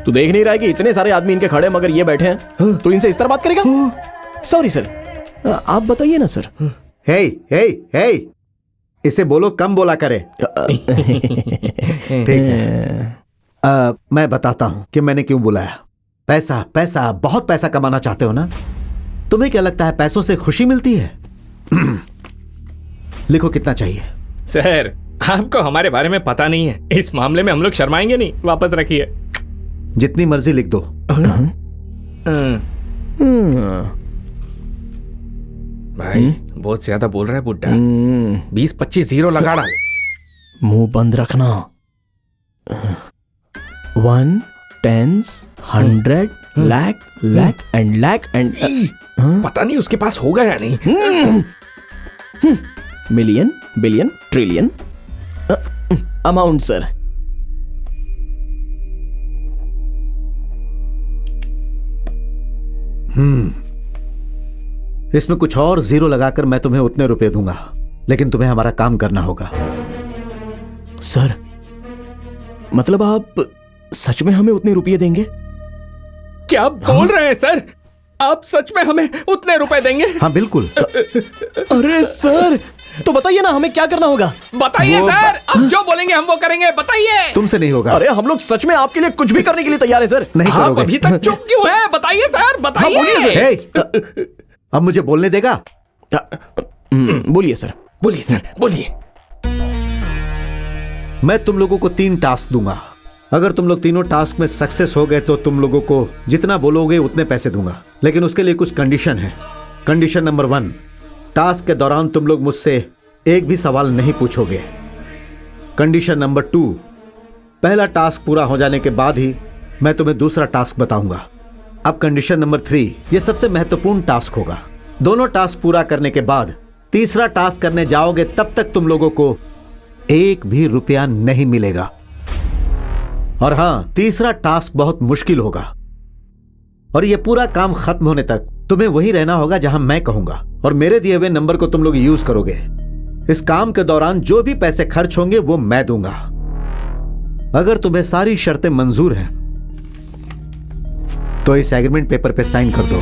तू देख नहीं रहा है कि इतने सारे आदमी इनके खड़े मगर ये बैठे हैं? तो इनसे इस तरह बात करेगा? सॉरी सर, आप बताइए ना सर। हे हे हे, इसे बोलो कम बोला करे। ठीक है, मैं बताता हूं कि मैंने क्यों बुलाया। पैसा पैसा, बहुत पैसा कमाना चाहते हो ना? तुम्हें क्या लगता है पैसों से खुशी मिलती है? लिखो कितना चाहिए। सर, आपको हमारे बारे में पता नहीं है, इस मामले में हम लोग शर्माएंगे नहीं। वापस रखिए। जितनी मर्जी लिख दो। भाई बहुत ज्यादा बोल रहा है बुड्ढा। 20-25 जीरो लगा डाल। मुंह बंद रखना। 1 10 100 लाख लाख एंड पता नहीं उसके पास होगा या नहीं। Million billion trillion amount sir. इसमें कुछ और जीरो लगाकर मैं तुम्हें उतने रुपए दूंगा, लेकिन तुम्हें हमारा काम करना होगा। सर, मतलब आप सच में हमें उतने रुपये देंगे? क्या बोल रहे हैं सर? आप सच में हमें उतने रुपए देंगे? हाँ बिल्कुल। अरे सर, तो बताइए ना हमें क्या करना होगा? बताइए सर, आप जो बोलेंगे हम वो करेंगे, बताइए। तुमसे नहीं होगा। अरे हम लोग सच में आपके लिए कुछ भी करने के लिए तैयार है सर। नहीं करोगे। आप अभी तक चुप क्यों है? बताइए सर, बताइए। अब मुझे बोलने देगा? बोलिए सर। बोलिए सर, बोलिए। मैं तुम लोगों को 3 टास्क दूंगा। अगर तुम लोग तीनों टास्क में सक्सेस हो गए तो तुम लोगों को जितना बोलोगे उतने पैसे दूंगा, लेकिन उसके लिए कुछ कंडीशन है। कंडीशन नंबर 1, टास्क के दौरान तुम लोग मुझसे एक भी सवाल नहीं पूछोगे। कंडीशन नंबर 2, पहला टास्क पूरा हो जाने के बाद ही मैं तुम्हें दूसरा टास्क बताऊंगा। अब कंडीशन नंबर 3, यह सबसे महत्वपूर्ण टास्क होगा। दोनों टास्क पूरा करने के बाद तीसरा टास्क करने जाओगे, तब तक तुम लोगों को एक भी रुपया नहीं मिलेगा। और हां, तीसरा टास्क बहुत मुश्किल होगा और यह पूरा काम खत्म होने तक तुम्हें वहीं रहना होगा जहां मैं कहूंगा, और मेरे दिए हुए नंबर को तुम लोग यूज करोगे। इस काम के दौरान जो भी पैसे खर्च होंगे वो मैं दूंगा। अगर तुम्हें सारी शर्तें मंजूर हैं तो इस एग्रीमेंट पेपर पे साइन कर दो।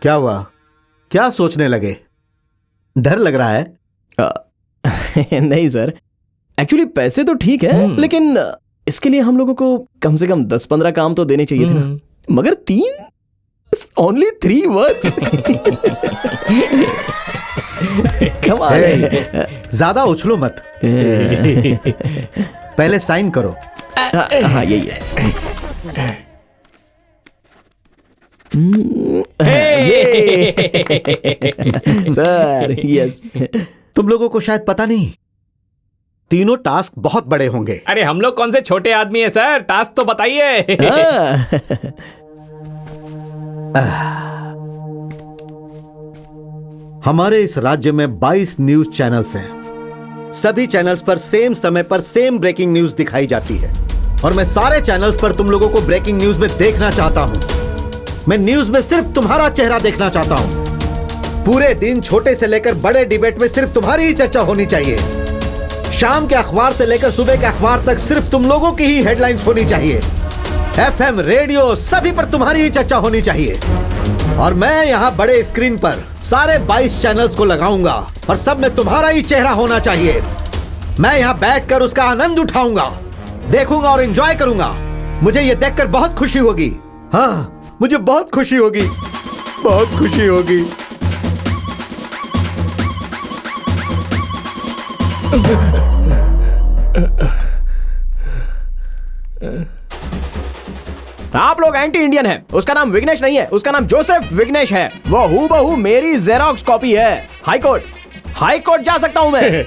क्या हुआ? क्या सोचने लगे? डर लग रहा है? नहीं सर, एक्चुअली पैसे तो ठीक है, लेकिन इसके लिए हम लोगों को कम से कम 10-15 काम तो देने चाहिए थे ना। मगर 3 ओनली 3 वर्ड्स। ज्यादा उछलो मत। पहले साइन करो, हाँ यही है। Sir yes. तुम लोगों को शायद पता नहीं, तीनों टास्क बहुत बड़े होंगे। अरे हम लोग कौन से छोटे आदमी हैं सर, टास्क तो बताइए। हमारे इस राज्य में 22 न्यूज चैनल्स हैं। सभी चैनल्स पर सेम समय पर सेम ब्रेकिंग न्यूज दिखाई जाती है और मैं सारे चैनल्स पर तुम लोगों को ब्रेकिंग न्यूज में देखना चाहता हूं। मैं न्यूज में सिर्फ तुम्हारा चेहरा देखना चाहता हूं। पूरे दिन छोटे से लेकर बड़े डिबेट में सिर्फ तुम्हारी ही चर्चा होनी चाहिए। शाम के अखबार से लेकर सुबह के अखबार तक सिर्फ तुम लोगों की ही हेडलाइंस होनी चाहिए। FM, रेडियो सभी पर तुम्हारी ही चर्चा होनी चाहिए। और मैं यहाँ बड़े स्क्रीन पर सारे 22 चैनल्स को लगाऊंगा और सब में तुम्हारा ही चेहरा होना चाहिए। मैं यहाँ बैठकर उसका आनंद उठाऊंगा, देखूंगा और एंजॉय करूंगा। मुझे ये देखकर बहुत खुशी होगी। हाँ, मुझे बहुत खुशी होगी, बहुत खुशी होगी। आप लोग एंटी इंडियन हैं। उसका नाम विघ्नेश नहीं है, उसका नाम जोसेफ विघ्नेश है। वो हूबहू मेरी जेरोक्स कॉपी है। हाई कोर्ट जा सकता हूं मैं।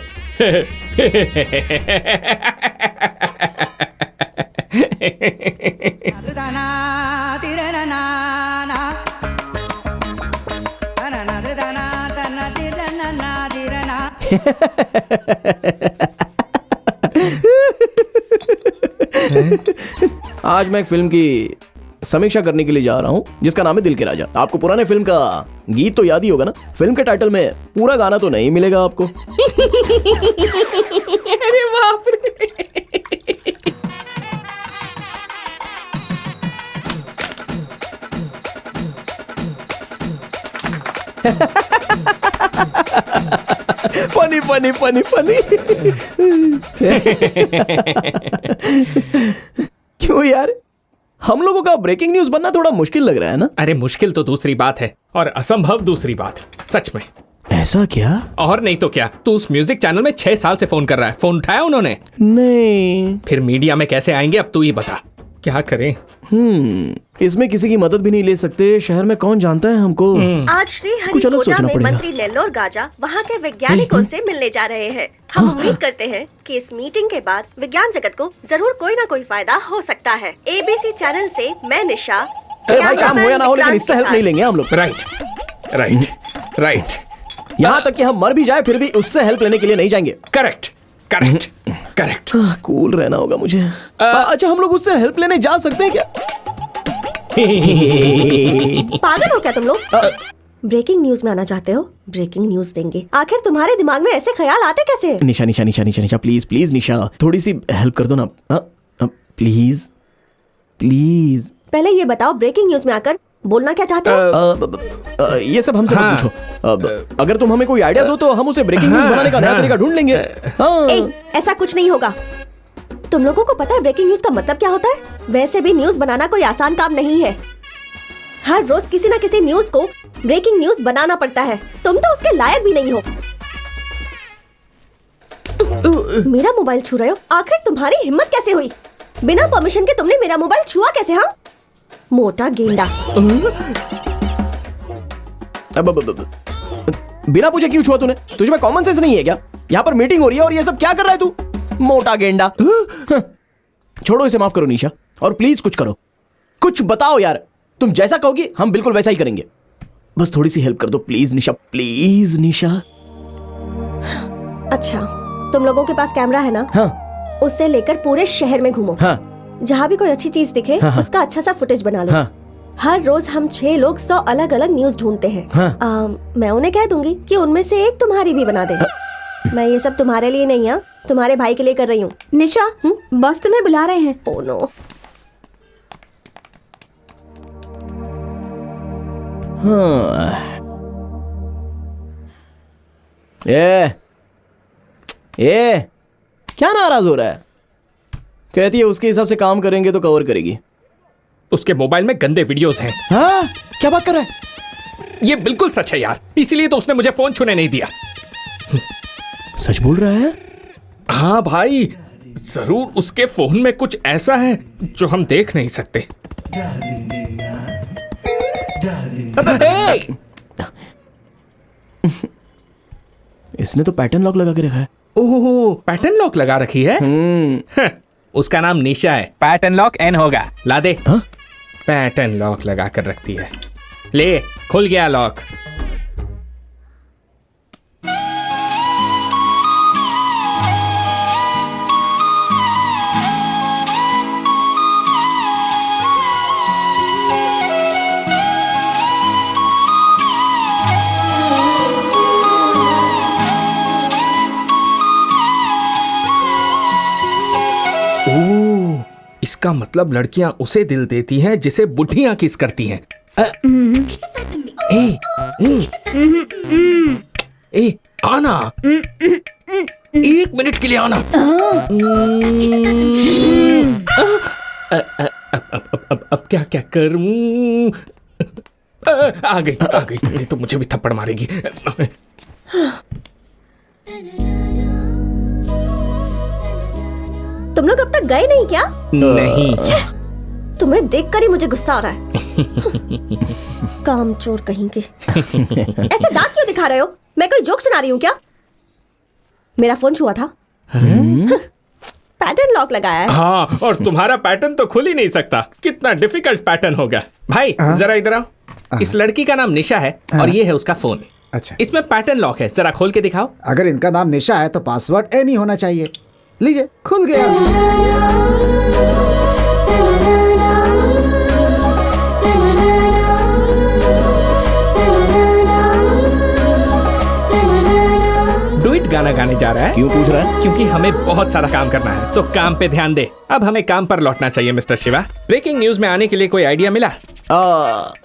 आज मैं एक फिल्म की समीक्षा करने के लिए जा रहा हूं जिसका नाम है दिल के राजा। आपको पुराने फिल्म का गीत तो याद ही होगा ना। फिल्म के टाइटल में पूरा गाना तो नहीं मिलेगा आपको। अरे बाप रे। Funny funny funny funny. क्यों यार, हम लोगों का ब्रेकिंग न्यूज बनना थोड़ा मुश्किल लग रहा है ना? अरे मुश्किल तो दूसरी बात है और असंभव दूसरी बात। सच में। ऐसा क्या? और नहीं तो क्या। तू उस म्यूजिक चैनल में 6 साल से फोन कर रहा है। फोन उठाया उन्होंने? नहीं। फिर मीडिया में कैसे आएंगे अब तू ही बता। क्या करें? इसमें किसी की मदद भी नहीं ले सकते। शहर में कौन जानता है हमको। आज श्री हरिकोटा में मंत्री नेल्लोर गाजा वहाँ के वैज्ञानिकों से मिलने जा रहे हैं। हम उम्मीद करते हैं कि इस मीटिंग के बाद विज्ञान जगत को जरूर कोई ना कोई फायदा हो सकता है। ABC चैनल से मैं निशा। भाई काम हो या ना हो लेकिन इससे हेल्प नहीं लेंगे हम लोग। राइट। यहाँ तक कि हम मर भी जाए फिर भी उससे हेल्प लेने के लिए नहीं जाएंगे। करेक्ट। कूल रहना होगा मुझे। अच्छा, हम लोग उससे हेल्प लेने जा सकते हैं क्या? पागल हो क्या तुम लोग? ब्रेकिंग न्यूज में आना चाहते हो? ब्रेकिंग न्यूज देंगे। आखिर तुम्हारे दिमाग में ऐसे ख्याल आते कैसे? निशा प्लीज निशा, थोड़ी सी हेल्प कर दो ना प्लीज। पहले ये बताओ, ब्रेकिंग न्यूज में आकर बोलना क्या चाहते हो? ये सब हमसे मत पूछो। अगर तुम हमें कोई आइडिया दो तो हम उसे ब्रेकिंग न्यूज बनाने का नया तरीका ढूंढ लेंगे। ऐसा कुछ नहीं होगा। तुम लोगों को पता है ब्रेकिंग न्यूज का मतलब क्या होता है? वैसे भी न्यूज बनाना कोई आसान काम नहीं है। हर रोज किसी न किसी न्यूज को ब्रेकिंग न्यूज बनाना पड़ता है। तुम तो उसके लायक भी नहीं हो। मेरा मोबाइल छू रहे हो? आखिर तुम्हारी हिम्मत कैसे हुई? बिना परमिशन के तुमने मेरा मोबाइल छुआ कैसे? हाँ, मोटा गेंडा। बिना पूछे क्यों छुआ तूने? तुझे में कॉमन सेंस नहीं है क्या? यहाँ पर मीटिंग हो रही है और ये सब क्या कर रहा है तू? मोटा गेंडा। छोड़ो इसे, माफ करो निशा, और प्लीज कुछ करो, कुछ बताओ यार। तुम जैसा कहोगी हम बिल्कुल वैसा ही करेंगे। बस थोड़ी सी हेल्प कर दो प्लीज निशा, प्लीज निशा। अच्छा, तुम लोगों के पास कैमरा है ना? हाँ। उससे लेकर पूरे शहर में घूमो। हाँ। जहाँ भी कोई अच्छी चीज दिखे उसका अच्छा सा फुटेज बना लो। हर रोज हम 6 लोग 100 अलग अलग न्यूज ढूंढते हैं। मैं उन्हें कह दूंगी कि उनमें से एक तुम्हारी भी बना दे। मैं ये सब तुम्हारे लिए नहीं है, तुम्हारे भाई के लिए कर रही हूँ। निशा, बॉस तुम्हें बुला रहे हैं। Oh no. ये क्या नाराज हो रहा है? कहती है उसके हिसाब से काम करेंगे तो कवर करेगी। उसके मोबाइल में गंदे वीडियोस हैं। हाँ, क्या बात कर रहा है? ये बिल्कुल सच है यार, इसीलिए तो उसने मुझे फोन छूने नहीं दिया। सच बोल रहा है? हाँ भाई, जरूर उसके फोन में कुछ ऐसा है जो हम देख नहीं सकते। इसने तो पैटर्न लॉक लगा के रखा है। ओह, पैटर्न लॉक लगा रखी है। उसका नाम निशा है, पैटर्न लॉक एन होगा। ला दे। पैटर्न लॉक लगा कर रखती है। ले, खुल गया लॉक। इसका मतलब लड़कियां उसे दिल देती हैं जिसे बुढ़ियां किस करती हैं। ए, आना। 1 मिनट के लिए आना। अब क्या क्या करूं? आ गई। ये तो मुझे भी थप्पड़ मारेगी। तुम लोग अब तक गए नहीं क्या? नहीं। तुम्हें देखकर ही मुझे गुस्सा आ रहा है। कामचोर कहीं के। ऐसे दांत क्यों दिखा रहे हो? मैं कोई जोक सुना रही हूँ क्या? मेरा फोन छुआ था। पैटर्न लॉक लगाया है। हाँ, और तुम्हारा पैटर्न तो खुल ही नहीं सकता। कितना डिफिकल्ट पैटर्न होगा। भाई जरा इधर आओ। इस लड़की का नाम निशा है और ये है उसका फोन। अच्छा, इसमें पैटर्न लॉक है, जरा खोल के दिखाओ। अगर इनका नाम निशा है तो पासवर्ड एनी होना चाहिए। लीजिए, खुल गया। डुइट गाना गाने जा रहा है। क्यों पूछ रहा है? क्योंकि हमें बहुत सारा काम करना है, तो काम पे ध्यान दे। अब हमें काम पर लौटना चाहिए मिस्टर शिवा। ब्रेकिंग न्यूज में आने के लिए कोई आइडिया मिला?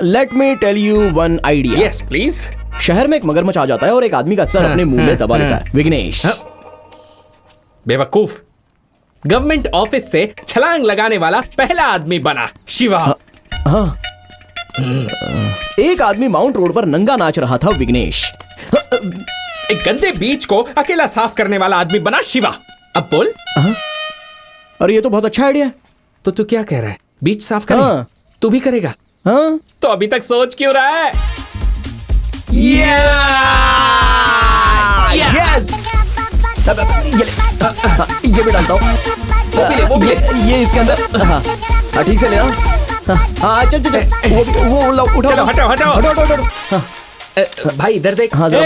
Let me tell you one idea. Yes please. शहर में एक मगरमच्छ आ जाता है और एक आदमी का सर अपने मुंह में दबा लेता है। विघ्नेश। बेवकूफ। गवर्नमेंट ऑफिस से छलांग लगाने वाला पहला आदमी बना शिवा। हाँ। एक आदमी माउंट रोड पर नंगा नाच रहा था। विघ्नेश। एक गंदे बीच को अकेला साफ करने वाला आदमी बना शिवा। अब बोल। अरे ये तो बहुत अच्छा आइडिया है। तो तू क्या कह रहा है? बीच साफ करें? हाँ। तू भी करेगा? हाँ। तो अभी तक सोच क्यों रहा है? यस। ये भी डालता हूँ। वो भी ले। ये इसके अंदर। हाँ, ठीक से लेना। हाँ, चल। वो उठाओ। चलो, हटाओ। भाई इधर देख। हाँ, जरा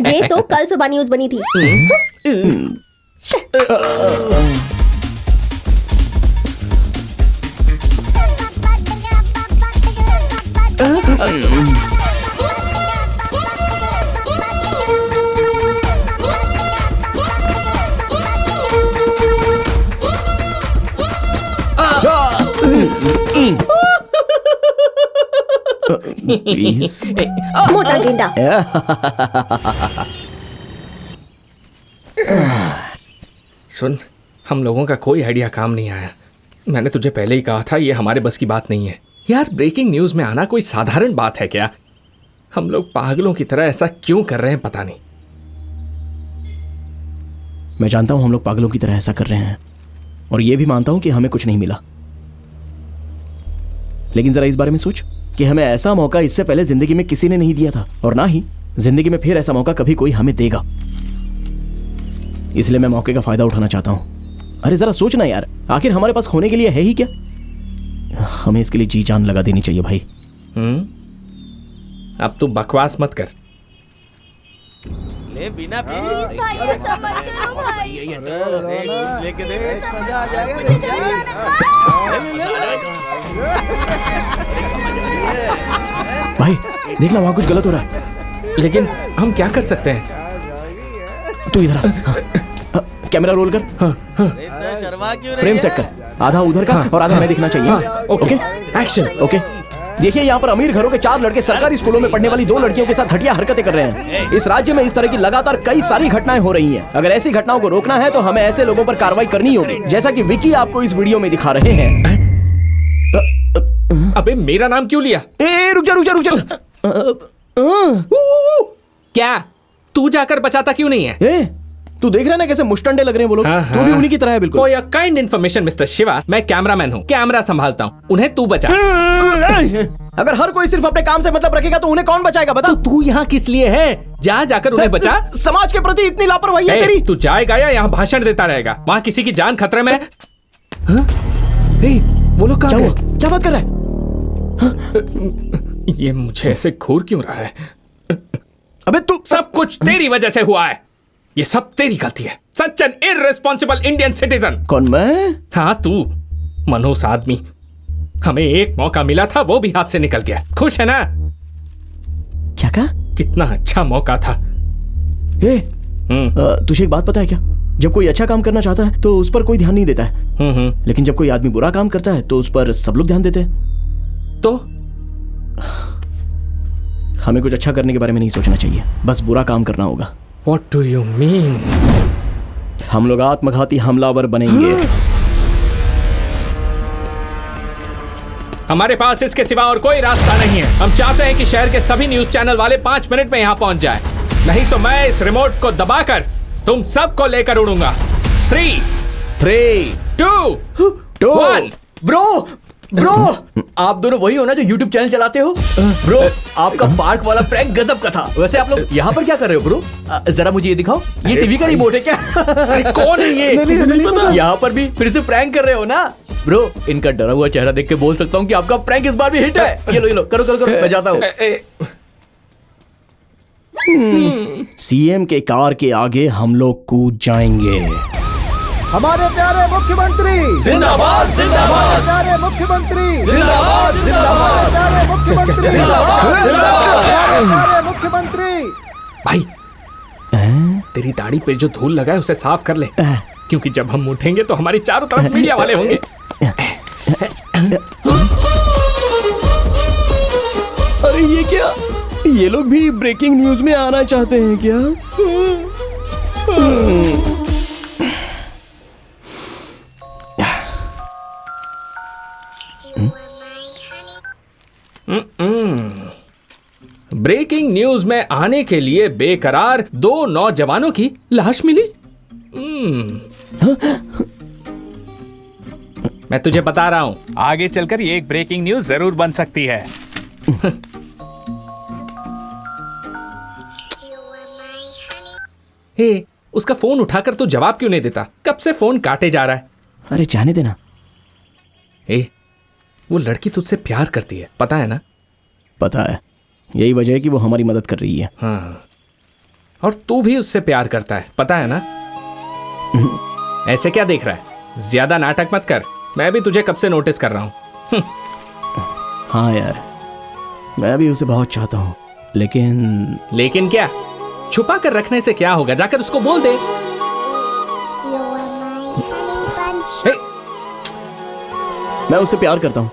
ये तो कल सुबह न्यूज बनी थी। प्लीज। मोटा गेंडा। सुन, हम लोगों का कोई आइडिया काम नहीं आया। मैंने तुझे पहले ही कहा था ये हमारे बस की बात नहीं है। यार, ब्रेकिंग न्यूज में आना कोई साधारण बात है क्या? हम लोग पागलों की तरह ऐसा क्यों कर रहे हैं पता नहीं। मैं जानता हूं हम लोग पागलों की तरह ऐसा कर रहे हैं, और यह भी मानता हूं कि हमें कुछ नहीं मिला। लेकिन जरा इस बारे में सोच कि हमें ऐसा मौका इससे पहले जिंदगी में किसी ने नहीं दिया था, और ना ही जिंदगी में फिर ऐसा मौका कभी कोई हमें देगा। इसलिए मैं मौके का फायदा उठाना चाहता हूं। अरे जरा सोचना यार, आखिर हमारे पास खोने के लिए है ही क्या? हमें इसके लिए जी जान लगा देनी चाहिए भाई। अब तू बकवास मत कर। ले बिना पी लेके दे, मजा आ जाएगा। भाई देखना, वहां कुछ गलत हो रहा है। लेकिन हम क्या कर सकते हैं? तू इधर आ। कैमरा रोल कर। फ्रेम सेट कर, आधा उधर का और आधा मैं दिखना चाहिए। Okay, action. ओके, देखिए यहाँ पर अमीर घरों के 4 लड़के सरकारी स्कूलों में पढ़ने वाली 2 लड़कियों के साथ घटिया हरकतें कर रहे हैं। इस राज्य में इस तरह की लगातार कई सारी घटनाएं हो रही हैं। अगर ऐसी घटनाओं को रोकना है तो हमें ऐसे लोगों पर कार्रवाई करनी होगी, जैसा कि विकी आपको इस वीडियो में दिखा रहे हैं। अबे मेरा नाम क्यों लिया? रुक जा। क्या तू जाकर बचाता क्यों नहीं है? तू देख रहा है ना कैसे मुश्तंडे लग रहे हैं वो लोग। तू भी उन्हीं की तरह है बिल्कुल। For your kind information mister Shiva, मैं कैमरामैन हूँ, कैमरा संभालता हूँ, उन्हें तू बचा। अगर हर कोई सिर्फ अपने काम से मतलब रखेगा तो उन्हें कौन बचाएगा बता? तू यहाँ किस लिए है? जा जाकर उन्हें बचा। समाज के प्रति इतनी लापरवाही है तेरी। तू जाएगा या यहाँ भाषण देता रहेगा? वहाँ किसी की जान खतरे में है। वो लोग क्या हुआ? क्या बात कर रहा है? ये मुझे ऐसे घूर क्यों रहा है? अबे तू, सब कुछ तेरी वजह से हुआ है। ये सब तेरी गलती है। Such an irresponsible Indian citizen. कौन, मैं? हाँ तू, मनोस आदमी। हमें एक मौका मिला था, वो भी हाथ से निकल गया। खुश है ना? क्या कहा? कितना अच्छा मौका था। तुझे एक बात पता है क्या? जब कोई अच्छा काम करना चाहता है तो उस पर कोई ध्यान नहीं देता है, लेकिन जब कोई आदमी बुरा काम करता है तो उस पर सब लोग ध्यान देते हैं। तो हमें कुछ अच्छा करने के बारे में नहीं सोचना चाहिए, बस बुरा काम करना होगा। What do you mean? हम लोग आत्मघाती हमलावर बनेंगे। हमारे पास इसके सिवा और कोई रास्ता नहीं है। हम चाहते हैं कि शहर के सभी न्यूज चैनल वाले 5 मिनट में यहाँ पहुंच जाए, नहीं तो मैं इस रिमोट को दबाकर तुम सबको लेकर उड़ूंगा। 3, 2, 1। ब्रो, आप दोनों वही हो ना जो YouTube चैनल चलाते हो? ब्रो, आपका पार्क वाला प्रैंक गजब का था। वैसे आप लोग यहाँ पर क्या कर रहे हो ब्रो? जरा मुझे ये दिखाओ, ये टीवी का रिमोट है क्या? कौन है ये? नहीं पता। यहाँ पर भी फिर से प्रैंक कर रहे हो ना? ब्रो, इनका डरा हुआ चेहरा देख के बोल सकता हूँ कि आपका प्रैंक इस बार भी हिट है। ये लो, करो, मैं जाता हूँ। सीएम के कार के आगे हम लोग कूद जाएंगे। हमारे प्यारे मुख्यमंत्री जिंदाबाद, जिंदाबाद। प्यारे मुख्यमंत्री जिंदाबाद, जिंदाबाद। प्यारे मुख्यमंत्री प्यारे मुख्यमंत्री। भाई, तेरी दाढ़ी पे जो धूल लगा है उसे साफ कर ले, क्योंकि जब हम उठेंगे तो हमारी चारों तरफ मीडिया वाले होंगे। अरे ये क्या? ये लोग भी ब्रेकिंग न्यूज में आना चाहते हैं क्या? ब्रेकिंग न्यूज में आने के लिए बेकरार 2 नौजवानों की लाश मिली। मैं तुझे बता रहा हूं, आगे चलकर ये एक ब्रेकिंग न्यूज जरूर बन सकती है। हे, उसका फोन उठाकर तू जवाब क्यों नहीं देता? कब से फोन काटे जा रहा है? अरे जाने देना। वो लड़की तुझसे प्यार करती है, पता है ना? पता है, यही वजह है कि वो हमारी मदद कर रही है। हाँ, और तू भी उससे प्यार करता है, पता है ना? ऐसे क्या देख रहा है? ज्यादा नाटक मत कर, मैं भी तुझे कब से नोटिस कर रहा हूँ। हाँ यार, मैं भी उसे बहुत चाहता हूँ, लेकिन क्या? छुपा कर रखने से क्या होगा? जाकर उसको बोल दे। मैं उससे प्यार करता हूँ,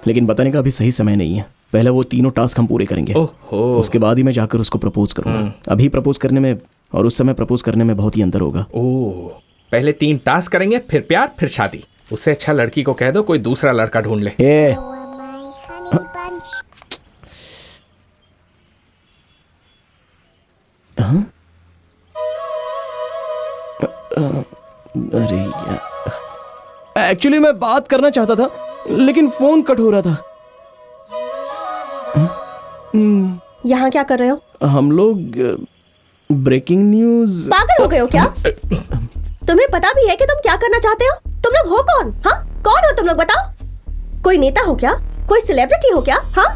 लेकिन बताने का अभी सही समय नहीं है। पहले वो 3 टास्क हम पूरे करेंगे, उसके बाद ही मैं जाकर उसको प्रपोज करूंगा। अभी प्रपोज करने में और उस समय प्रपोज करने में बहुत ही अंतर होगा। पहले 3 टास्क करेंगे, फिर प्यार, फिर शादी। उससे अच्छा लड़की को कह दो कोई दूसरा लड़का ढूंढ ले। अरे यार, एक्चुअली मैं बात करना चाहता था, लेकिन फोन कट हो रहा था। यहाँ क्या कर रहे हो? हम लोग ब्रेकिंग न्यूज। पागल हो गए हो क्या? तुम्हें पता भी है कि तुम क्या करना चाहते हो? तुम लोग हो कौन? हाँ, कौन हो तुम लोग? बताओ। कोई नेता हो क्या? कोई सेलिब्रिटी हो क्या? हाँ,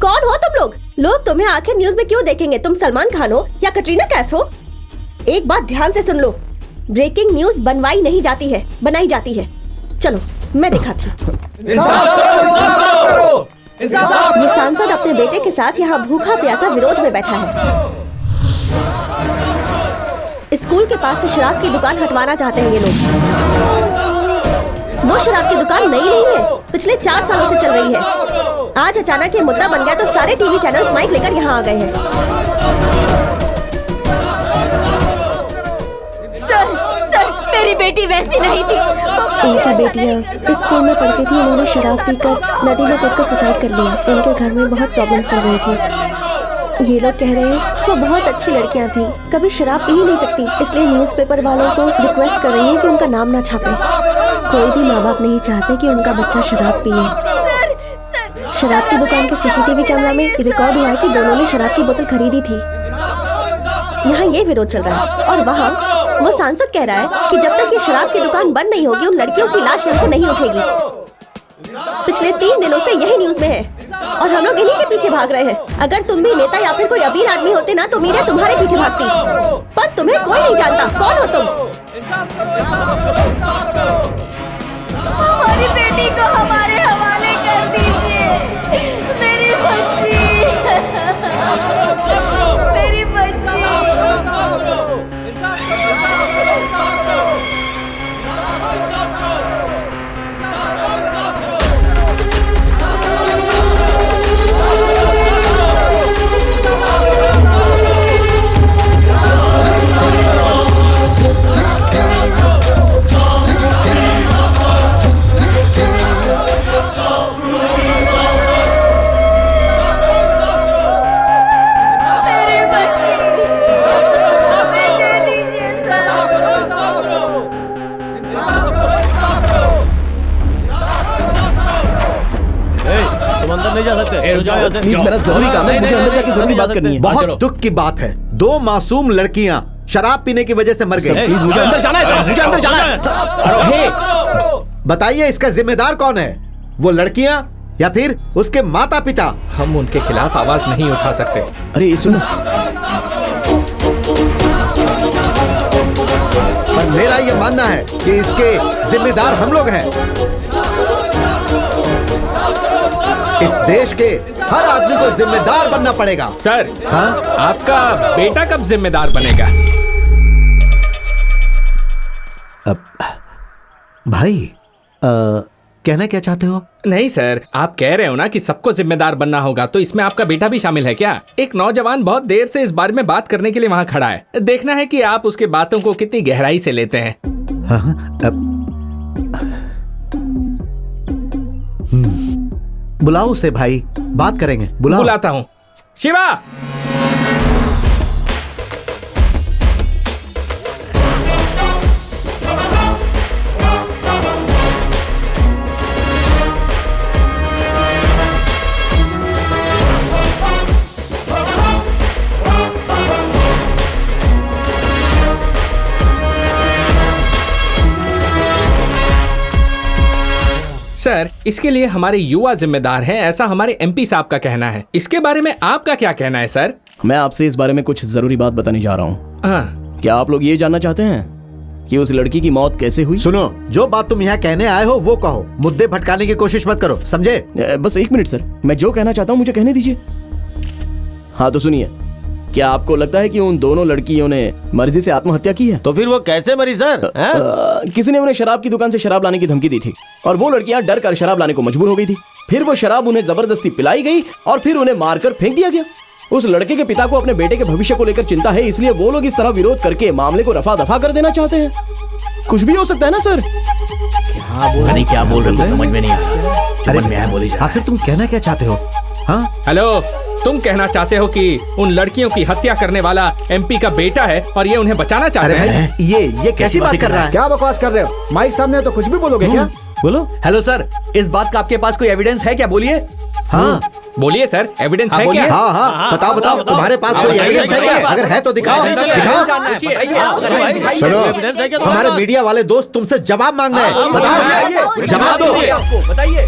कौन हो तुम लोग? लोग तुम्हें आखिर न्यूज में क्यों देखेंगे? तुम सलमान खान हो या कटरीना कैफ हो? एक बात ध्यान से सुन लो, ब्रेकिंग न्यूज बनवाई नहीं जाती है, बनाई जाती है। चलो मैं दिखाती हूँ। ये सांसद अपने बेटे के साथ यहाँ भूखा प्यासा विरोध में बैठा है। स्कूल के पास से शराब की दुकान हटवाना चाहते हैं ये लोग। वो शराब की दुकान नई नहीं है, पिछले 4 सालों से चल रही है। आज अचानक ये मुद्दा बन गया तो सारे टीवी चैनल्स माइक लेकर यहाँ आ गए हैं। सर, मेरी बेटी वैसी नहीं थी। इनकी बेटियाँ स्कूल में पढ़ती थी, उन्होंने शराब पीकर नदी में कूदकर सुसाइड कर लिया। इनके घर में बहुत प्रॉब्लम्स चल रही थी। ये लोग कह रहे हैं कि वो बहुत अच्छी लड़कियां थी, कभी शराब पी ही नहीं सकती, इसलिए न्यूज़पेपर वालों को रिक्वेस्ट कर रही है कि उनका नाम ना छापे। कोई भी माँ बाप नहीं चाहते कि उनका बच्चा शराब पिए। शराब की दुकान के सीसीटीवी कैमरा में रिकॉर्ड हुआ है कि दोनों ने शराब की बोतल खरीदी थी। यहाँ ये विरोध चल रहा है और वहाँ वो सांसद कह रहा है कि जब तक ये शराब की दुकान बंद नहीं होगी उन लड़कियों की लाश यहाँ से नहीं उठेगी। पिछले 3 दिनों से यही न्यूज में है और हम लोग इन्हीं के पीछे भाग रहे हैं। अगर तुम भी नेता या फिर कोई अमीर आदमी होते ना तो मीडिया तुम्हारे पीछे भागती, पर तुम्हें कोई नहीं जानता। कौन हो तुम? हमारी बेटी को हमारे हवाले कर दीजिए। मेरी बच्ची, मेरी बच्ची। नहीं जा सकते। प्लीज मेरा जरूरी काम है, मुझे अंदर जाके जरूरी बात करनी है। बहुत दुख की बात है, 2 मासूम लड़कियां शराब पीने की वजह से मर गई। प्लीज मुझे अंदर जाना है, मुझे अंदर जाना है। बताइए इसका जिम्मेदार कौन है? वो लड़कियां या फिर उसके माता पिता? हम उनके खिलाफ आवाज नहीं उठा सकते। अरे सुनो, पर मेरा ये मानना है कि इसके जिम्मेदार हम लोग हैं। इस देश के हर आदमी को जिम्मेदार बनना पड़ेगा। सर, हाँ? आपका बेटा कब जिम्मेदार बनेगा? भाई कहना क्या चाहते हो? नहीं सर, आप कह रहे हो ना कि सबको जिम्मेदार बनना होगा, तो इसमें आपका बेटा भी शामिल है क्या? एक नौजवान बहुत देर से इस बारे में बात करने के लिए वहाँ खड़ा है। देखना है कि आप उसके बातों को कितनी गहराई से लेते हैं। बुलाओ उसे भाई, बात करेंगे। बुलाता हूँ। शिवा, सर, इसके लिए हमारे युवा जिम्मेदार हैं, ऐसा हमारे एमपी साहब का कहना है। इसके बारे में आपका क्या कहना है सर? मैं आपसे इस बारे में कुछ जरूरी बात बताने जा रहा हूँ। हाँ। क्या आप लोग ये जानना चाहते हैं कि उस लड़की की मौत कैसे हुई? सुनो, जो बात तुम यहाँ कहने आए हो वो कहो, मुद्दे भटकाने की कोशिश मत करो, समझे? बस 1 मिनट सर, मैं जो कहना चाहता हूँ मुझे कहने दीजिए। हाँ तो सुनिए, क्या आपको लगता है कि उन दोनों लड़कियों ने मर्जी से आत्महत्या की है? तो फिर वो कैसे मरी सर? किसी ने उन्हें शराब की दुकान से शराब लाने की धमकी दी थी और वो लड़कियां डर कर शराब लाने को मजबूर हो गई थी। फिर वो शराब उन्हें जबरदस्ती पिलाई गई और फिर उन्हें मारकर फेंक दिया गया। उस लड़के के पिता को अपने बेटे के भविष्य को लेकर चिंता है, इसलिए वो लोग इस तरह विरोध करके मामले को रफा दफा कर देना चाहते हैं। कुछ भी हो सकता है ना सर? क्या बोल रहे हो? समझ में नहीं आया। समझ में आया बोली जा। आखिर तुम कहना क्या चाहते हो? हाँ हेलो, तुम कहना चाहते हो कि उन लड़कियों की हत्या करने वाला एमपी का बेटा है और ये उन्हें बचाना चाहते हैं? ये कैसी बात कर रहा है? क्या बकवास कर रहे हो? माइक सामने तो कुछ भी बोलोगे क्या? बोलो। हेलो सर, इस बात का आपके पास कोई एविडेंस है क्या? बोलिए। हाँ बोलिए सर, एविडेंस है क्या? हाँ हाँ, बताओ बताओ, तुम्हारे पास कोई एविडेंस है क्या? अगर है तो दिखाओ। सुनो, हमारे मीडिया वाले दोस्त तुमसे जवाब मांग रहे हैं, बताओ, जवाब दो। बताइए।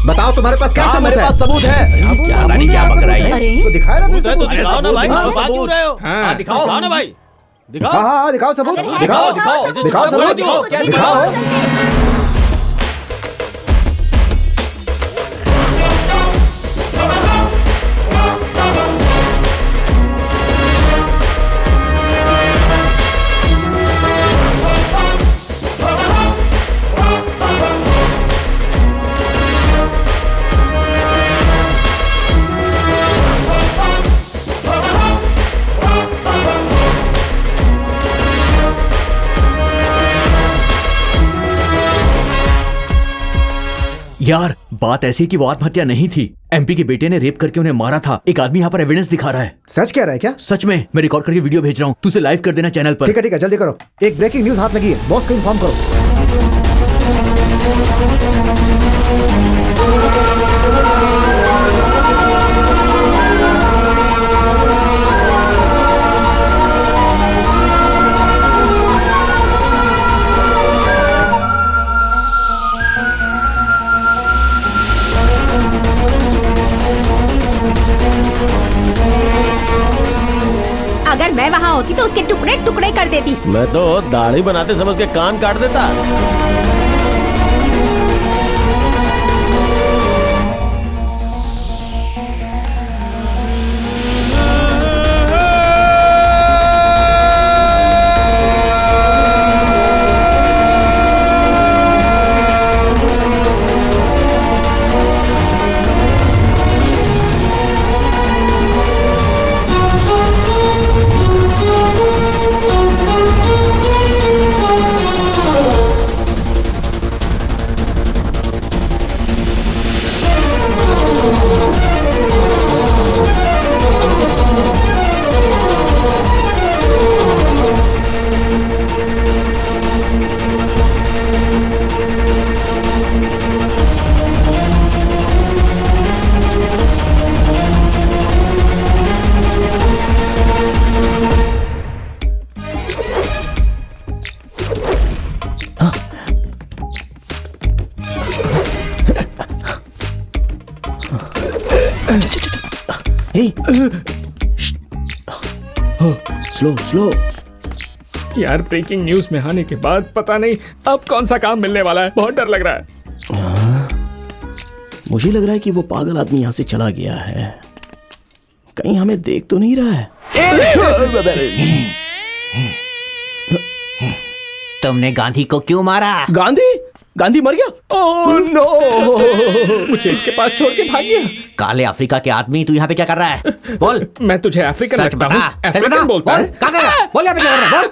बताओ तुम्हारे पास क्या सबूत मेरे है? पास सबूत है। क्या रानी क्या बक रही है? अरे तो दिखाया ना, फिर सबूत। दिखाओ ना भाई, बात क्यों रहे हो? हाँ, दिखाओ ना भाई, दिखाओ। हाँ हाँ, दिखाओ सबूत, दिखाओ दिखाओ सबूत, दिखाओ। यार बात ऐसी है कि वो आत्महत्या नहीं थी, एमपी के बेटे ने रेप करके उन्हें मारा था। एक आदमी यहाँ पर एविडेंस दिखा रहा है। सच कह रहा है क्या? सच में, मैं रिकॉर्ड करके वीडियो भेज रहा हूँ, तू उसे लाइव कर देना चैनल पर। ठीक है जल्दी करो, एक ब्रेकिंग न्यूज हाथ लगी है, बॉस को इन्फॉर्म करो। अगर मैं वहाँ होती तो उसके टुकड़े टुकड़े कर देती। मैं तो दाढ़ी बनाते समझ के कान काट देता। स्लो। यार ब्रेकिंग न्यूज में आने के बाद पता नहीं अब कौन सा काम मिलने वाला है, बहुत डर लग रहा है। मुझे लग रहा है कि वो पागल आदमी यहाँ से चला गया है, कहीं हमें देख तो नहीं रहा है। तुमने गांधी को क्यों मारा? गांधी मर गया? Oh no! मुझे इसके पास छोड़ के भाग गया। काले अफ्रीका के आदमी, तू यहाँ पे क्या कर रहा है? बोल। मैं तुझे अफ्रीकन सच लगता हूँ? बता। अफ्रीकन बोलता है? क्या कर रहा है? बोल यहाँ पे क्या कर रहा है?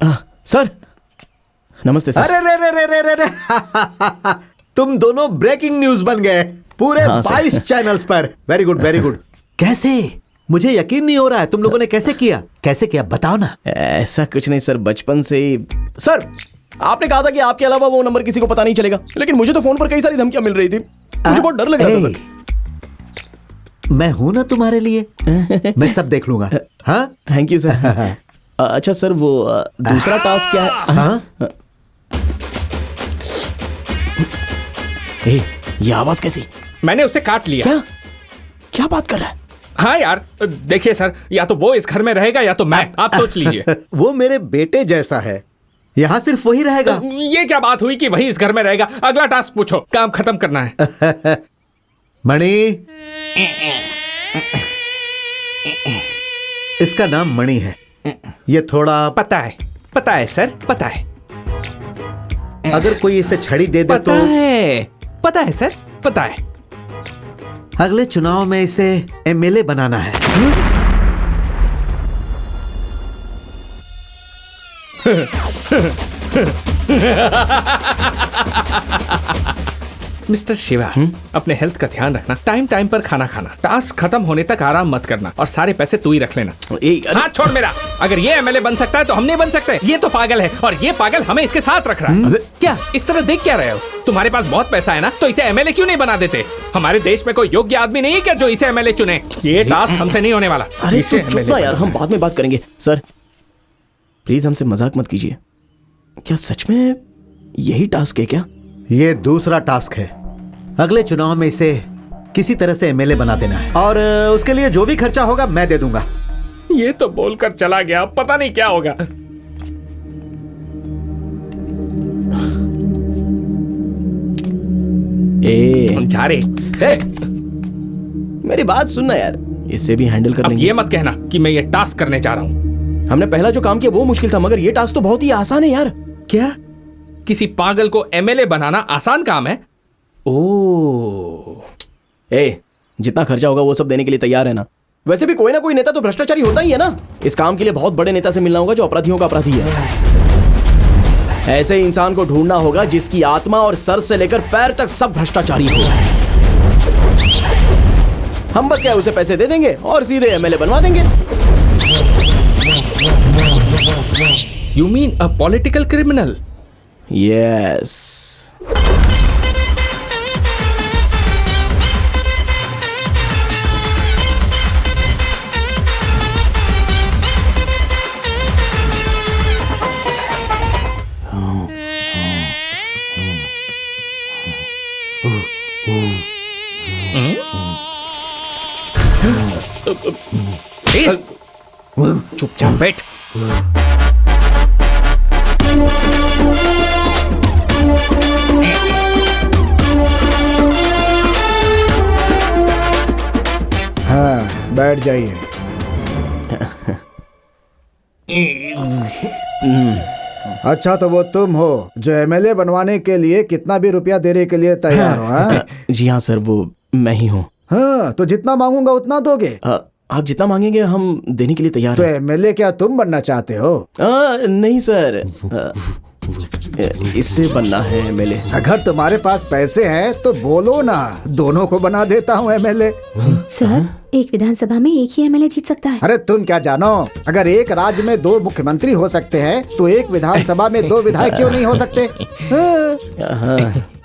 बोल। सर नमस्ते सर। अरे रे तुम दोनों ब्रेकिंग न्यूज बन गए पूरे 22 चैनल्स पर। Very good very good. कैसे? मुझे यकीन नहीं हो रहा है, तुम लोगों ने कैसे किया बताओ ना। ऐसा कुछ नहीं सर, बचपन से ही। सर आपने कहा था कि आपके अलावा वो नंबर किसी को पता नहीं चलेगा, लेकिन मुझे तो फोन पर कई सारी धमकियां मिल रही थी, मुझे बहुत डर लग रहा था सर। मैं हूं ना तुम्हारे लिए, मैं सब देख लूंगा। हाँ थैंक यू सर। अच्छा सर वो दूसरा टास्क क्या है? हाँ? ये आवाज कैसी? मैंने उसे काट लिया। क्या बात कर रहा है? हाँ यार देखिए सर, या तो वो इस घर में रहेगा या तो मैं, आप सोच लीजिए। वो मेरे बेटे जैसा है, यहाँ सिर्फ वही रहेगा। ये क्या बात हुई कि वही इस घर में रहेगा? अगला टास्क पूछो, काम खत्म करना है। मणि, इसका नाम मणि है। ये थोड़ा पता है सर, पता है। अगर कोई इसे छड़ी दे दे तो पता है सर, पता है। अगले चुनाव में इसे एमएलए बनाना है। मिस्टर शिवा, अपने हेल्थ का ध्यान रखना, टाइम टाइम पर खाना खाना, टास्क खत्म होने तक आराम मत करना और सारे पैसे तू ही रख लेना। हाथ छोड़ मेरा। अगर ये एमएलए बन सकता है तो हम नहीं बन सकते। ये तो पागल है और ये पागल हमें इसके साथ रख रहा है। क्या इस तरह देख क्या रहे हो? तुम्हारे पास बहुत पैसा है ना, तो इसे एमएलए क्यों नहीं बना देते? हमारे देश में कोई योग्य आदमी नहीं है क्या जो इसे एमएलए चुने? ये टास्क हमसे नहीं होने वाला। अरे चुप ना यार, हम बाद में बात करेंगे। सर प्लीज हमसे मजाक मत कीजिए। क्या सच में यही टास्क है क्या? ये दूसरा टास्क है। अगले चुनाव में इसे किसी तरह से एमएलए बना देना है और उसके लिए जो भी खर्चा होगा मैं दे दूंगा। ये तो बोलकर चला गया, पता नहीं क्या होगा। जा रे। मेरी बात सुनना यार, इसे भी हैंडल कर लेंगे। ये मत कहना कि मैं ये टास्क करने जा रहा हूँ। हमने पहला जो काम किया वो मुश्किल था, मगर ये टास्क तो बहुत ही आसान है यार। क्या किसी पागल को एमएलए बनाना आसान काम है? जितना खर्चा होगा वो सब देने के लिए तैयार है ना? वैसे भी कोई ना कोई नेता तो भ्रष्टाचारी होता ही है ना। इस काम के लिए बहुत बड़े नेता से मिलना होगा जो अपराधियों का अपराधी है। ऐसे इंसान को ढूंढना होगा जिसकी आत्मा और सर से लेकर पैर तक सब भ्रष्टाचारी हो। हम बस क्या उसे पैसे दे देंगे और सीधे एमएलए बनवा देंगे। You mean a political criminal? Yes. चुपचाप बैठ। हाँ, बैठ जाइए। अच्छा, तो वो तुम हो जो एमएलए बनवाने के लिए कितना भी रुपया देने के लिए तैयार हो? हाँ? जी हाँ सर, वो मैं ही हूँ। हाँ, तो जितना मांगूंगा उतना दोगे? आप जितना मांगेंगे हम देने के लिए तैयार तो हैं। एमएलए क्या तुम बनना चाहते हो? नहीं सर, इससे बनना है एमएलए। अगर तुम्हारे पास पैसे हैं तो बोलो ना, दोनों को बना देता हूँ एमएलए। सर, एक विधानसभा में एक ही एमएलए जीत सकता है। अरे तुम क्या जानो, अगर एक राज्य में 2 मुख्यमंत्री हो सकते हैं तो एक विधानसभा में 2 विधायक क्यों नहीं हो सकते?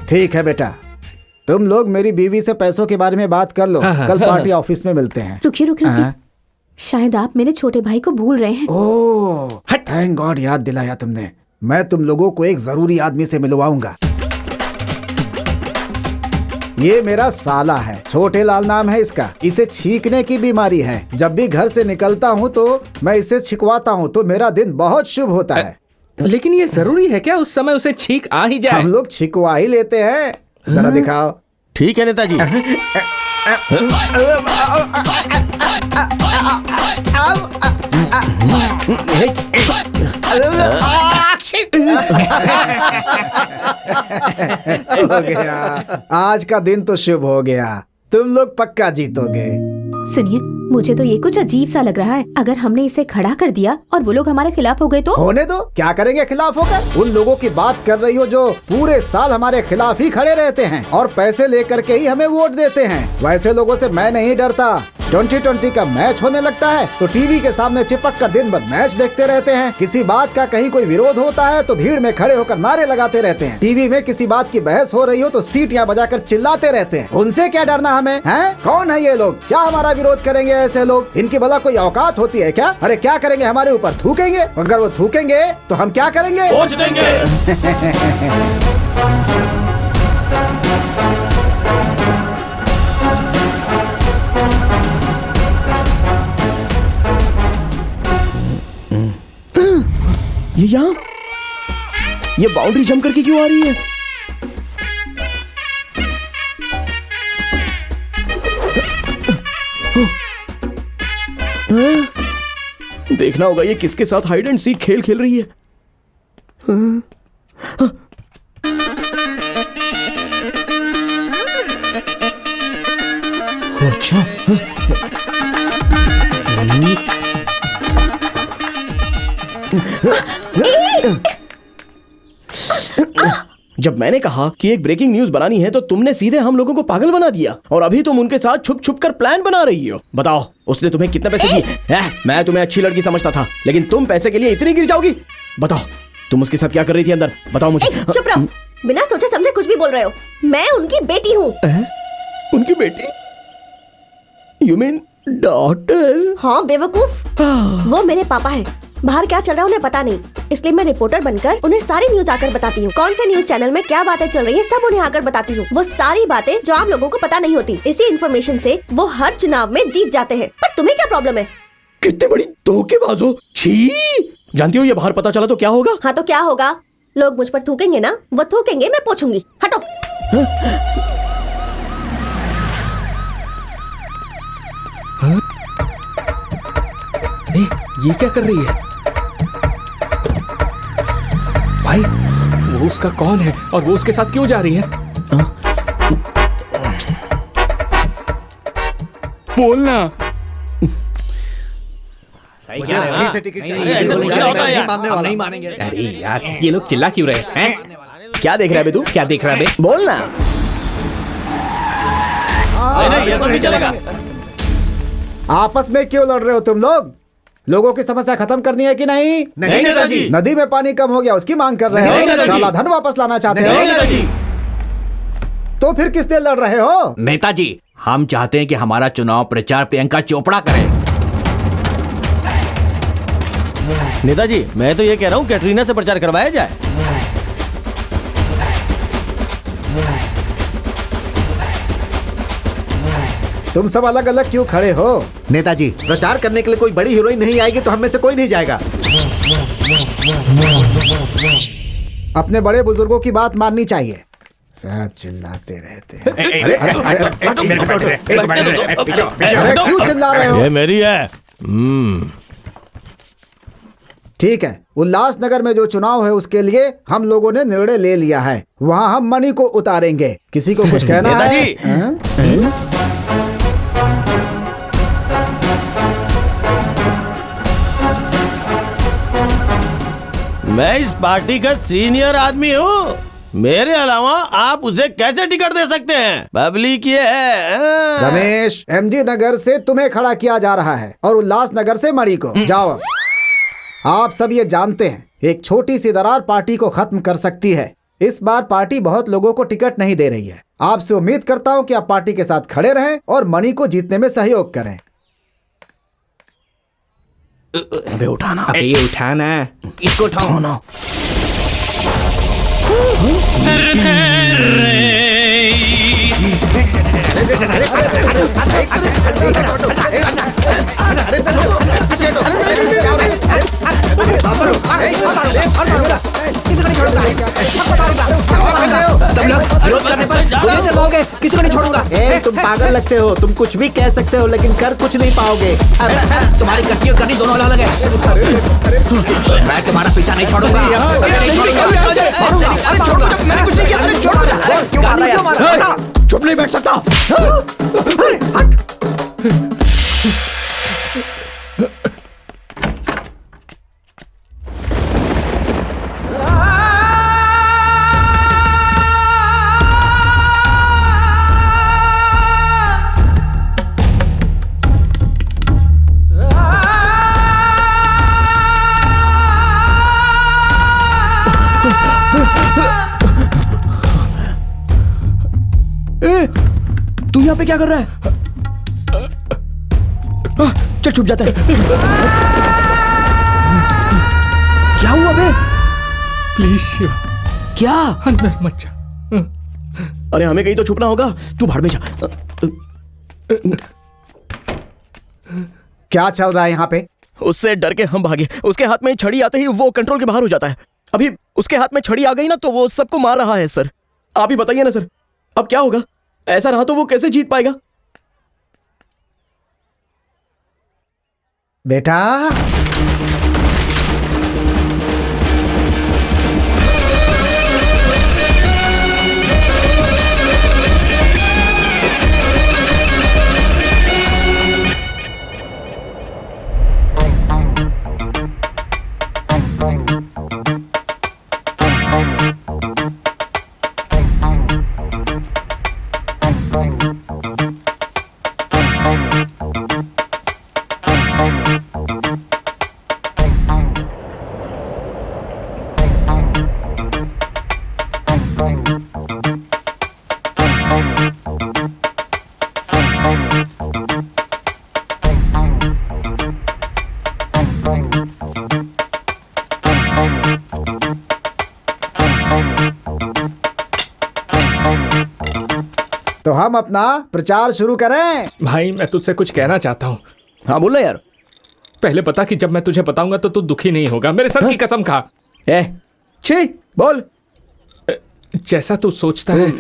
ठीक है बेटा, तुम लोग मेरी बीवी से पैसों के बारे में बात कर लो। कल पार्टी ऑफिस में मिलते हैं। रुकिए। शायद आप मेरे छोटे भाई को भूल रहे हैं। ओह, थैंक गॉड, याद दिलाया तुमने। मैं तुम लोगों को एक जरूरी आदमी से मिलवाऊंगा। ये मेरा साला है, छोटे लाल नाम है इसका। इसे छींकने की बीमारी है। जब भी घर से निकलता हूँ तो मैं इसे छिकवाता हूँ तो मेरा दिन बहुत शुभ होता है। लेकिन ये जरूरी है क्या उस समय उसे छींक आ ही जाए? हम लोग छिकवा ही लेते हैं। जरा दिखाओ। ठीक है नेताजी। हो गया, आज का दिन तो शुभ हो गया। तुम लोग पक्का जीतोगे। सुनिए, मुझे तो ये कुछ अजीब सा लग रहा है। अगर हमने इसे खड़ा कर दिया और वो लोग हमारे खिलाफ हो गए तो? होने दो, क्या करेंगे खिलाफ होकर? उन लोगों की बात कर रही हो जो पूरे साल हमारे खिलाफ ही खड़े रहते हैं और पैसे लेकर के ही हमें वोट देते हैं। वैसे लोगों से मैं नहीं डरता। 2020 का मैच होने लगता है तो टीवी के सामने चिपक कर दिन भर मैच देखते रहते हैं। किसी बात का कहीं कोई विरोध होता है तो भीड़ में खड़े होकर नारे लगाते रहते हैं। टीवी में किसी बात की बहस हो रही हो तो सीटियां बजाकर चिल्लाते रहते हैं। उनसे क्या डरना हमें? हैं? कौन है ये लोग? क्या हमारा विरोध करेंगे ऐसे लोग? इनकी भला कोई औकात होती है क्या? अरे क्या करेंगे, हमारे ऊपर थूकेंगे? अगर वो थूकेंगे तो हम क्या करेंगे? पहुंच देंगे। ये यहाँ, ये बाउंड्री जंप करके क्यों आ रही है? देखना होगा ये किसके साथ हाइड एंड सीक खेल खेल रही है। अच्छा, जब मैंने कहा कि एक ब्रेकिंग न्यूज बनानी है तो तुमने सीधे हम लोगों को पागल बना दिया और अभी तुम उनके साथ छुप छुप कर प्लान बना रही हो। बताओ, उसने तुम्हें कितने पैसे दिए? मैं तुम्हें अच्छी लड़की समझता था, लेकिन तुम पैसे के लिए इतनी गिर जाओगी? बताओ, तुम उसके साथ क्या कर रही थी अंदर? बताओ मुझे। चुप रहो, बिना सोचे समझे कुछ भी बोल रहे हो। मैं उनकी बेटी हूँ। उनकी बेटी? You mean daughter? हाँ बेवकूफ, वो मेरे पापा है। बाहर क्या चल रहा है उन्हें पता नहीं, इसलिए मैं रिपोर्टर बनकर उन्हें सारी न्यूज आकर बताती हूँ। कौन से न्यूज चैनल में क्या बातें चल रही है सब उन्हें आकर बताती हूँ। वो सारी बातें जो आप लोगों को पता नहीं होती। इसी इन्फॉर्मेशन से वो हर चुनाव में जीत जाते हैं। पर तुम्हें क्या प्रॉब्लम है? कितनी बड़ी धोखेबाज हो। छी! जानती हो ये बाहर पता चला तो क्या होगा? हाँ तो क्या होगा? लोग मुझ पर थूकेंगे ना, वो थूकेंगे, मैं पूछूंगी। हटो। ये क्या कर रही है? भाई, वो उसका कौन है और वो उसके साथ क्यों जा रही है? बोलना। मुझे अभी से टिकट चाहिए। ऐसे नहीं, कुछ नहीं होता नहीं यार। मानने वाला। नहीं मानेंगे। अरे यार ये लोग चिल्ला क्यों रहे हैं? क्या देख रहा है बे तू? क्या देख रहा है बे? बोल ना। नहीं, ऐसा नहीं चलेगा। आपस में क्यों लड़ रहे हो तुम लोग? लोगों की समस्या खत्म करनी है कि नहीं? नहीं नेताजी। नदी में पानी कम हो गया उसकी मांग कर रहे नहीं, हो? नेताजी। काला धन वापस लाना चाहते नहीं हो? नेताजी। तो फिर किस लिए लड़ रहे हो? नेताजी, हम चाहते हैं कि हमारा चुनाव प्रचार प्रियंका चोपड़ा करे। नेताजी, मैं तो ये कह रहा हूँ कैटरीना से प्रचार करवाया जाए। तुम सब अलग अलग क्यों खड़े हो? नेताजी, प्रचार करने के लिए कोई बड़ी हीरोइन नहीं आएगी तो हम में से कोई नहीं जाएगा। अपने बड़े बुजुर्गों की बात माननी चाहिए। सब चिल्लाते रहते हैं। अरे क्यों चिल्ला रहे हो? ये मेरी है। ठीक है, उल्लासनगर में जो चुनाव है उसके लिए हम लोगों ने निर्णय ले लिया है। वहाँ हम मणि को उतारेंगे। किसी को कुछ कहना है? नेताजी। हाँ? मैं इस पार्टी का सीनियर आदमी हूँ। मेरे अलावा आप उसे कैसे टिकट दे सकते हैं? पब्लिक ये है। रमेश, एमजी नगर से तुम्हें खड़ा किया जा रहा है और उल्लासनगर से मणि को। जाओ। आप सब ये जानते हैं एक छोटी सी दरार पार्टी को खत्म कर सकती है। इस बार पार्टी बहुत लोगों को टिकट नहीं दे रही है। आपसे उम्मीद करता हूँ कि आप पार्टी के साथ खड़े रहें और मणि को जीतने में सहयोग करें। अबे उठाना। अबे ये उठाना। इसको उठाओ ना। किसी को नहीं छोड़ूंगा। तुम पागल लगते हो। तुम कुछ भी कह सकते हो लेकिन कर कुछ नहीं पाओगे। तुम्हारी कट्टी और करनी दोनों अलग अलग है। मैं तुम्हारा पीछा नहीं छोड़ूंगा। चुप नहीं बैठ सकता। तू यहाँ पे क्या कर रहा है? चल छुप जाते हैं। क्या हुआ बे? प्लीज शिवा, क्या? अंदर मत जा। अरे हमें कहीं तो छुपना होगा। तू भाड़ में जा। क्या चल रहा है यहाँ पे? उससे डर के हम भागे। उसके हाथ में छड़ी आते ही वो कंट्रोल के बाहर हो जाता है। अभी उसके हाथ में छड़ी आ गई ना तो वो सबको मार रहा है सर। आप ही बताइए ना सर, अब क्या होगा? ऐसा रहा तो वो कैसे जीत पाएगा? बेटा, तो हम अपना प्रचार शुरू करें। भाई मैं तुझसे कुछ कहना चाहता हूँ। हाँ बोल ना यार। पहले पता कि जब मैं तुझे बताऊंगा तो तू दुखी नहीं होगा। मेरे सर की कसम खा। छी बोल। जैसा तू सोचता है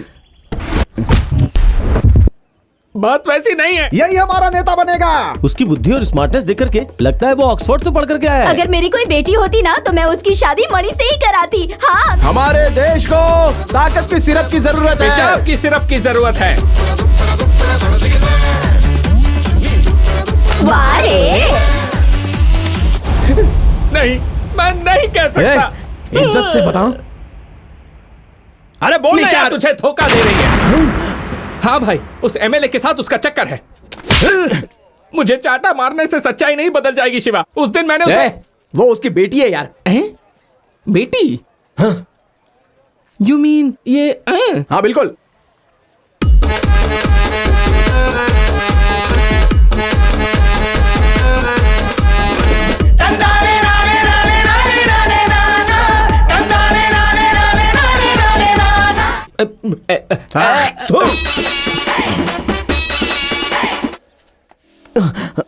बात वैसी नहीं है। यही हमारा नेता बनेगा। उसकी बुद्धि और स्मार्टनेस देख करके लगता है वो ऑक्सफोर्ड से पढ़ करके आया है। अगर मेरी कोई बेटी होती ना तो मैं उसकी शादी मणि से ही कराती। हाँ, हमारे देश को ताकत की सिरप की जरूरत है। पेशाब की सिरप की जरूरत है। वाह रे। नहीं, मैं नहीं कह सकता। इज्जत से बताओ। अरे बोल निशा, तुझे धोखा दे रही है। हाँ भाई, उस एमएलए के साथ उसका चक्कर है। मुझे चाटा मारने से सच्चाई नहीं बदल जाएगी शिवा। उस दिन मैंने उसे... वो उसकी बेटी है यार। बेटी? हाँ। You mean ये? हाँ बिल्कुल।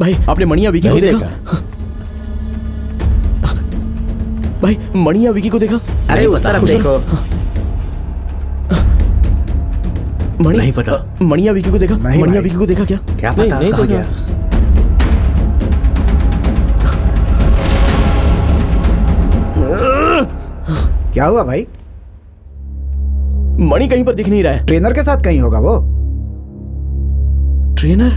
भाई आपने मणिया विकी को देखा? भाई मणिया विकी को देखा? अरे उस तरफ देखो। नहीं पता। मणिया विकी को देखा? मणिया विकी को देखा क्या? क्या पता? नहीं तो क्या? क्या हुआ भाई? मणि कहीं पर दिख नहीं रहा है। ट्रेनर के साथ कहीं होगा वो। ट्रेनर?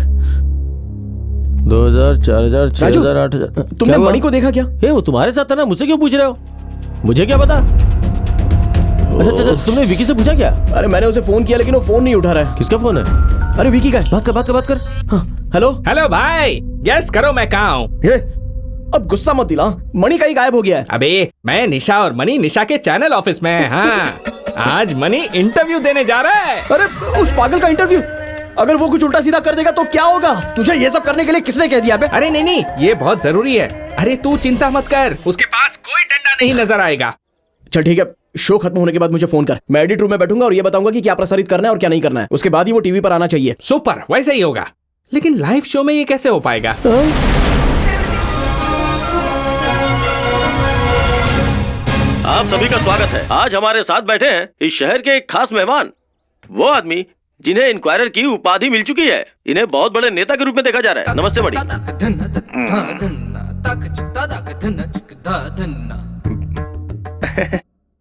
2000, 4000, 6000, 8000। तुमने मणि को देखा क्या? वो तुम्हारे साथ था ना, मुझसे क्यों पूछ रहे हो? मुझे क्या पता? अच्छा, तुमने विकी से पूछा क्या? अरे मैंने उसे फोन किया लेकिन वो फोन नहीं उठा रहा है। किसका फोन है? अरे विकी का। बात कर। हेलो हेलो भाई, गेस करो मैं कहाँ हूँ? अब गुस्सा मत दिला, मणि कहीं गायब हो गया है। अबे मैं निशा और मणि निशा के चैनल ऑफिस में है। हाँ, आज मणि इंटरव्यू देने जा रहा है। अरे उस पागल का इंटरव्यू? अगर वो कुछ उल्टा सीधा कर देगा तो क्या होगा? तुझे ये सब करने के लिए किसने कह दिया बे? अरे नहीं, ये बहुत जरूरी है। अरे तू चिंता मत कर, उसके पास कोई डंडा नहीं नजर आएगा। चल ठीक है, शो खत्म होने के बाद मुझे फोन कर। मैं एडिट रूम में बैठूंगा और ये बताऊंगा कि क्या प्रसारित करना है और क्या नहीं करना है। उसके बाद ही वो टीवी पर आना चाहिए। सुपर, वैसे ही होगा। लेकिन लाइव शो में ये कैसे हो पाएगा? आप सभी का स्वागत है। आज हमारे साथ बैठे हैं इस शहर के एक खास मेहमान, वो आदमी जिन्हें इंक्वायरर की उपाधि मिल चुकी है। इन्हें बहुत बड़े नेता के रूप में देखा जा रहा है। नमस्ते मणि।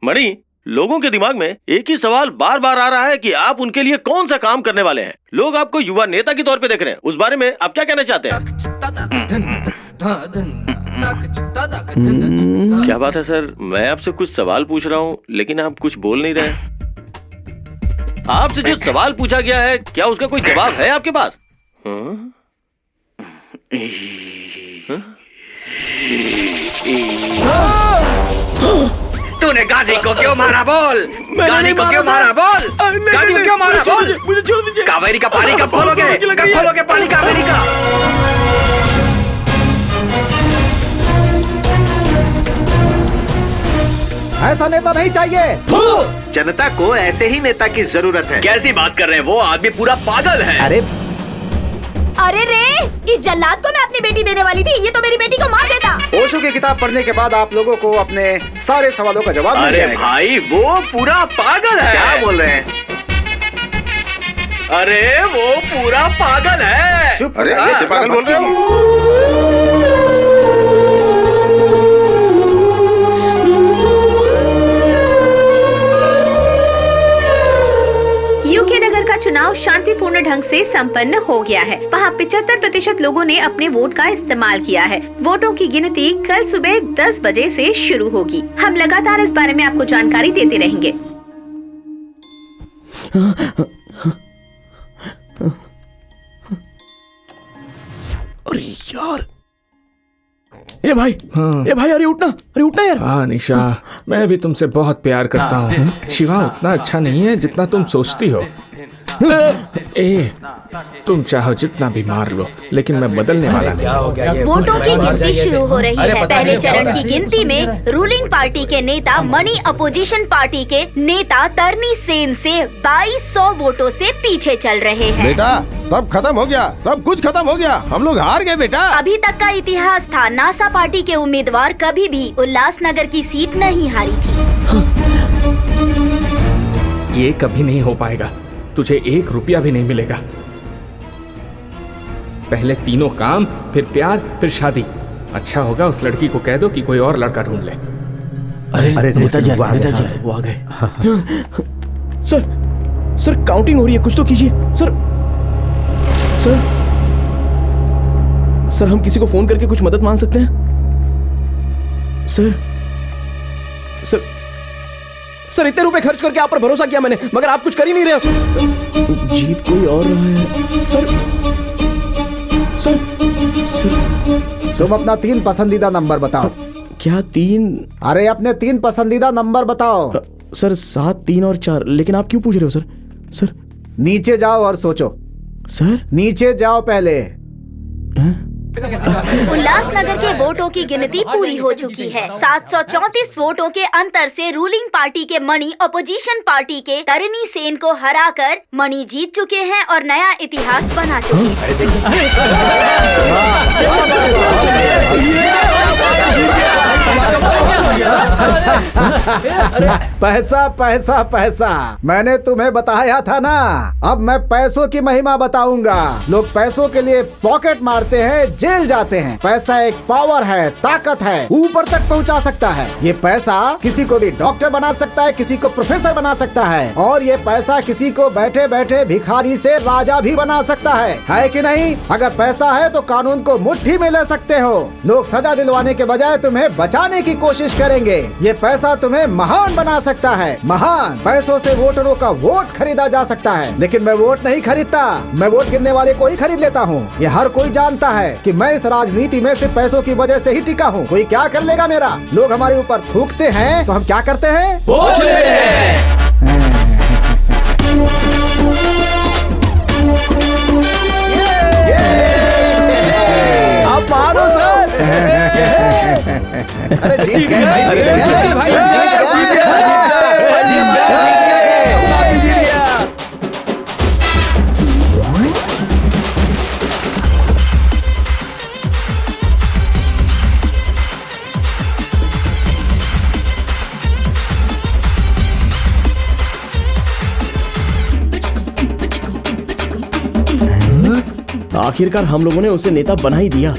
मणि, लोगों के दिमाग में एक ही सवाल बार बार आ रहा है कि आप उनके लिए कौन सा काम करने वाले हैं। लोग आपको युवा नेता के तौर पे देख रहे हैं, उस बारे में आप क्या कहना चाहते हैं? क्या बात है सर, मैं आपसे कुछ सवाल पूछ रहा हूँ लेकिन आप कुछ बोल नहीं रहे। आपसे जो सवाल पूछा गया है, क्या उसका कोई जवाब है आपके पास? तूने गाड़ी को क्यों मारा बोल? गाड़ी को क्यों मारा बोल? गाड़ी को क्यों मारा बोल? मुझे छोड़ दीजिए। कावेरी का पानी कब खोलोगे? कब खोलोगे पानी कावेरी का? ऐसा नेता नहीं चाहिए। जनता को ऐसे ही नेता की जरूरत है। कैसी बात कर रहे हैं? वो आदमी पूरा पागल है। अरे रे, इस जल्लाद को मैं अपनी बेटी देने वाली थी, ये तो मेरी बेटी को मार देता। ओशो की किताब पढ़ने के बाद आप लोगों को अपने सारे सवालों का जवाब मिल जाएगा। अरे भाई, वो पूरा पागल है। क्या बोल रहे हैं? अरे वो पूरा पागल है। चुप। अरे कैसे पागल बोल रहे हो? यूके नगर का चुनाव शांतिपूर्ण ढंग से संपन्न हो गया है। वहाँ 75% लोगों ने अपने वोट का इस्तेमाल किया है। वोटों की गिनती कल सुबह 10 बजे से शुरू होगी। हम लगातार इस बारे में आपको जानकारी देते रहेंगे। अरे यार, ए भाई, ए भाई, अरे उठना यार। हाँ निशा, मैं भी तुमसे बहुत प्यार करता हूँ। शिवा उतना अच्छा नहीं है जितना तुम सोचती हो। तुम चाहो जितना भी मार लो, लेकिन मैं बदलने वाला नहीं। वोटों की गिनती शुरू हो रही है। पहले चरण की गिनती में रूलिंग पार्टी के नेता मणि अपोजिशन पार्टी के नेता तरनी सेन से 2200 वोटों से पीछे चल रहे हैं। बेटा सब खत्म हो गया, सब कुछ खत्म हो गया, हम लोग हार गए बेटा। अभी तक का इतिहास था, नासा पार्टी के उम्मीदवार कभी भी उल्लासनगर की सीट नहीं हारी थी। ये कभी नहीं हो पाएगा। तुझे 1 रुपया भी नहीं मिलेगा। पहले तीनों काम, फिर प्यार, फिर शादी। अच्छा होगा उस लड़की को कह दो कि कोई और लड़का ढूंढ ले। अरे नेताजी वो आ गए। सर काउंटिंग हो रही है, कुछ तो कीजिए। सर हम किसी को फोन करके कुछ मदद मांग सकते हैं? सर सर सर इतने रुपए खर्च करके आप पर भरोसा किया मैंने, मगर आप कुछ कर ही नहीं रहे हो। जीत कोई और रहा है सर। सर सर तुम अपना 3 पसंदीदा नंबर बताओ। क्या 3? अरे अपने 3 पसंदीदा नंबर बताओ। सर 7, 3 और 4। लेकिन आप क्यों पूछ रहे हो सर? सर नीचे जाओ और सोचो। सर नीचे जाओ पहले। उल्लासनगर के वोटों की गिनती पूरी हो चुकी है। 734 वोटों के अंतर से रूलिंग पार्टी के मणि अपोजिशन पार्टी के तरनी सेन को हराकर मणि जीत चुके हैं और नया इतिहास बना चुके हैं। पैसा पैसा पैसा, मैंने तुम्हें बताया था ना। अब मैं पैसों की महिमा बताऊंगा। लोग पैसों के लिए पॉकेट मारते हैं, जेल जाते हैं। पैसा एक पावर है, ताकत है, ऊपर तक पहुंचा सकता है। ये पैसा किसी को भी डॉक्टर बना सकता है, किसी को प्रोफेसर बना सकता है, और ये पैसा किसी को बैठे बैठे भिखारी से राजा भी बना सकता है कि नहीं? अगर पैसा है तो कानून को मुट्ठी में ले सकते हो। लोग सजा दिलवाने के बजाय तुम्हें बचाने की कोशिश करेंगे। ये पैसा तुम्हें महान बना सकता है, महान। पैसों से वोटरों का वोट खरीदा जा सकता है, लेकिन मैं वोट नहीं खरीदता, मैं वोट गिनने वाले को ही खरीद लेता हूँ। ये हर कोई जानता है कि मैं इस राजनीति में सिर्फ पैसों की वजह से ही टिका हूँ। कोई क्या कर लेगा मेरा? लोग हमारे ऊपर थूकते हैं तो हम क्या करते हैं? वोट लेते हैं। आप मानो सर। अरे जीत गए भाई, आखिरकार हम लोगों ने उसे नेता बना ही दिया।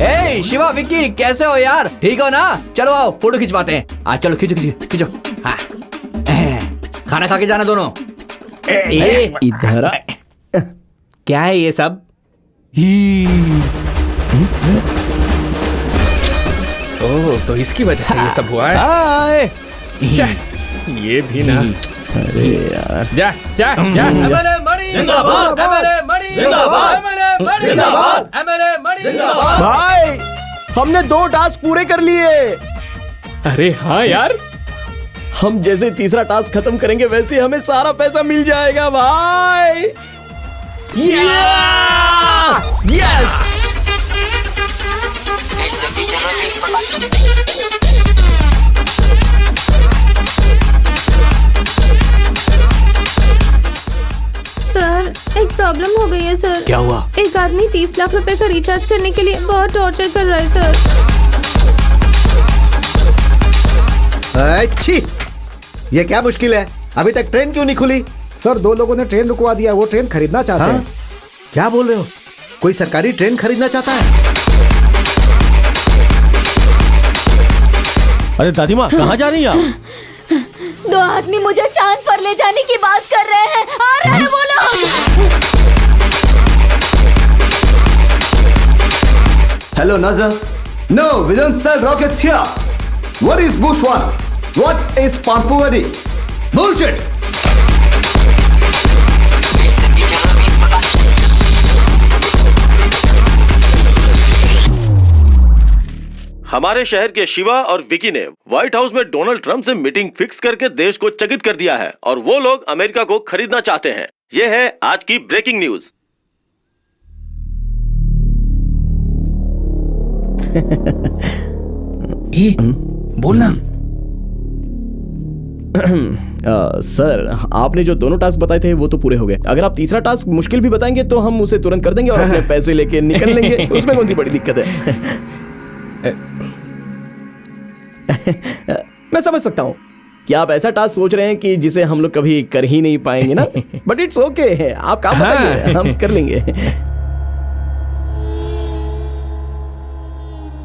ए शिवा, विक्की, कैसे हो यार? ठीक हो ना? चलो आओ फोटो खिंचवाते हैं। आज चलो खींचो खींचो खींचो। हाँ। खाना खा के जाना दोनों। इधर आ। क्या है ये सब? ओह, तो इसकी वजह से ये सब हुआ है। ये भी ना। अरे यार, जा जा जा। एमएलए मणि जिंदाबाद, एमएलए मणि जिंदाबाद, एमएलए मणि जिंदाबाद, एमएलए मणि जिंदाबाद। भाई हमने 2 टास्क पूरे कर लिए। अरे हाँ यार, हम जैसे तीसरा टास्क खत्म करेंगे वैसे हमें सारा पैसा मिल जाएगा भाई। यस। सर एक प्रॉब्लम हो गई है सर। क्या हुआ? एक आदमी 30 लाख रुपए का रिचार्ज करने के लिए बहुत टॉर्चर कर रहा है सर। अच्छी, ये क्या मुश्किल है? अभी तक ट्रेन क्यों नहीं खुली? सर 2 लोगों ने ट्रेन रुकवा दिया, वो ट्रेन खरीदना चाहते हैं। क्या बोल रहे हो? कोई सरकारी ट्रेन खरीदना चाहता है? अरे दादी माँ, कहाँ जा रही हैं आप? 2 आदमी मुझे चांद पर ले जाने की बात कर रहे हैं। आ रहे हैं वो लोग। Hello, Nazar. No, we don't sell rockets here. What is Bushwana? What is Pampuri? Bullshit! हमारे शहर के शिवा और विकी ने व्हाइट हाउस में डोनाल्ड ट्रंप से मीटिंग फिक्स करके देश को चकित कर दिया है और वो लोग अमेरिका को खरीदना चाहते हैं। ये है आज की ब्रेकिंग न्यूज। बोलना। सर आपने जो दोनों टास्क बताए थे वो तो पूरे हो गए। अगर आप तीसरा टास्क मुश्किल भी बताएंगे तो हम उसे तुरंत कर देंगे और अपने पैसे लेके निकल लेंगे। उसमें कौन सी बड़ी दिक्कत है? मैं समझ सकता हूँ कि आप ऐसा टास्क सोच रहे हैं कि जिसे हम लोग कभी कर ही नहीं पाएंगे ना, बट इट्स ओके। आप काम बताइए, हम कर लेंगे।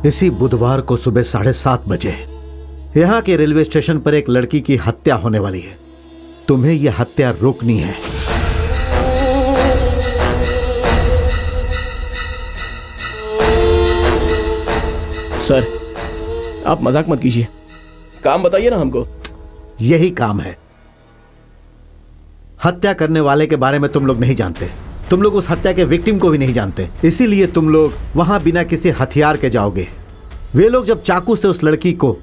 इसी बुधवार को सुबह 7:30 बजे यहाँ के रेलवे स्टेशन पर एक लड़की की हत्या होने वाली है। तुम्हें यह हत्या रोकनी है। सर आप मजाक मत कीजिए, काम बताइए ना हमको। यही काम है। हत्या करने वाले के बारे में तुम लोग नहीं जानते, तुम लोग उस हत्या के विक्टिम को भी नहीं जानते, इसीलिए तुम लोग वहां बिना किसी हथियार के जाओगे। वे लोग जब चाकू से उस लड़की को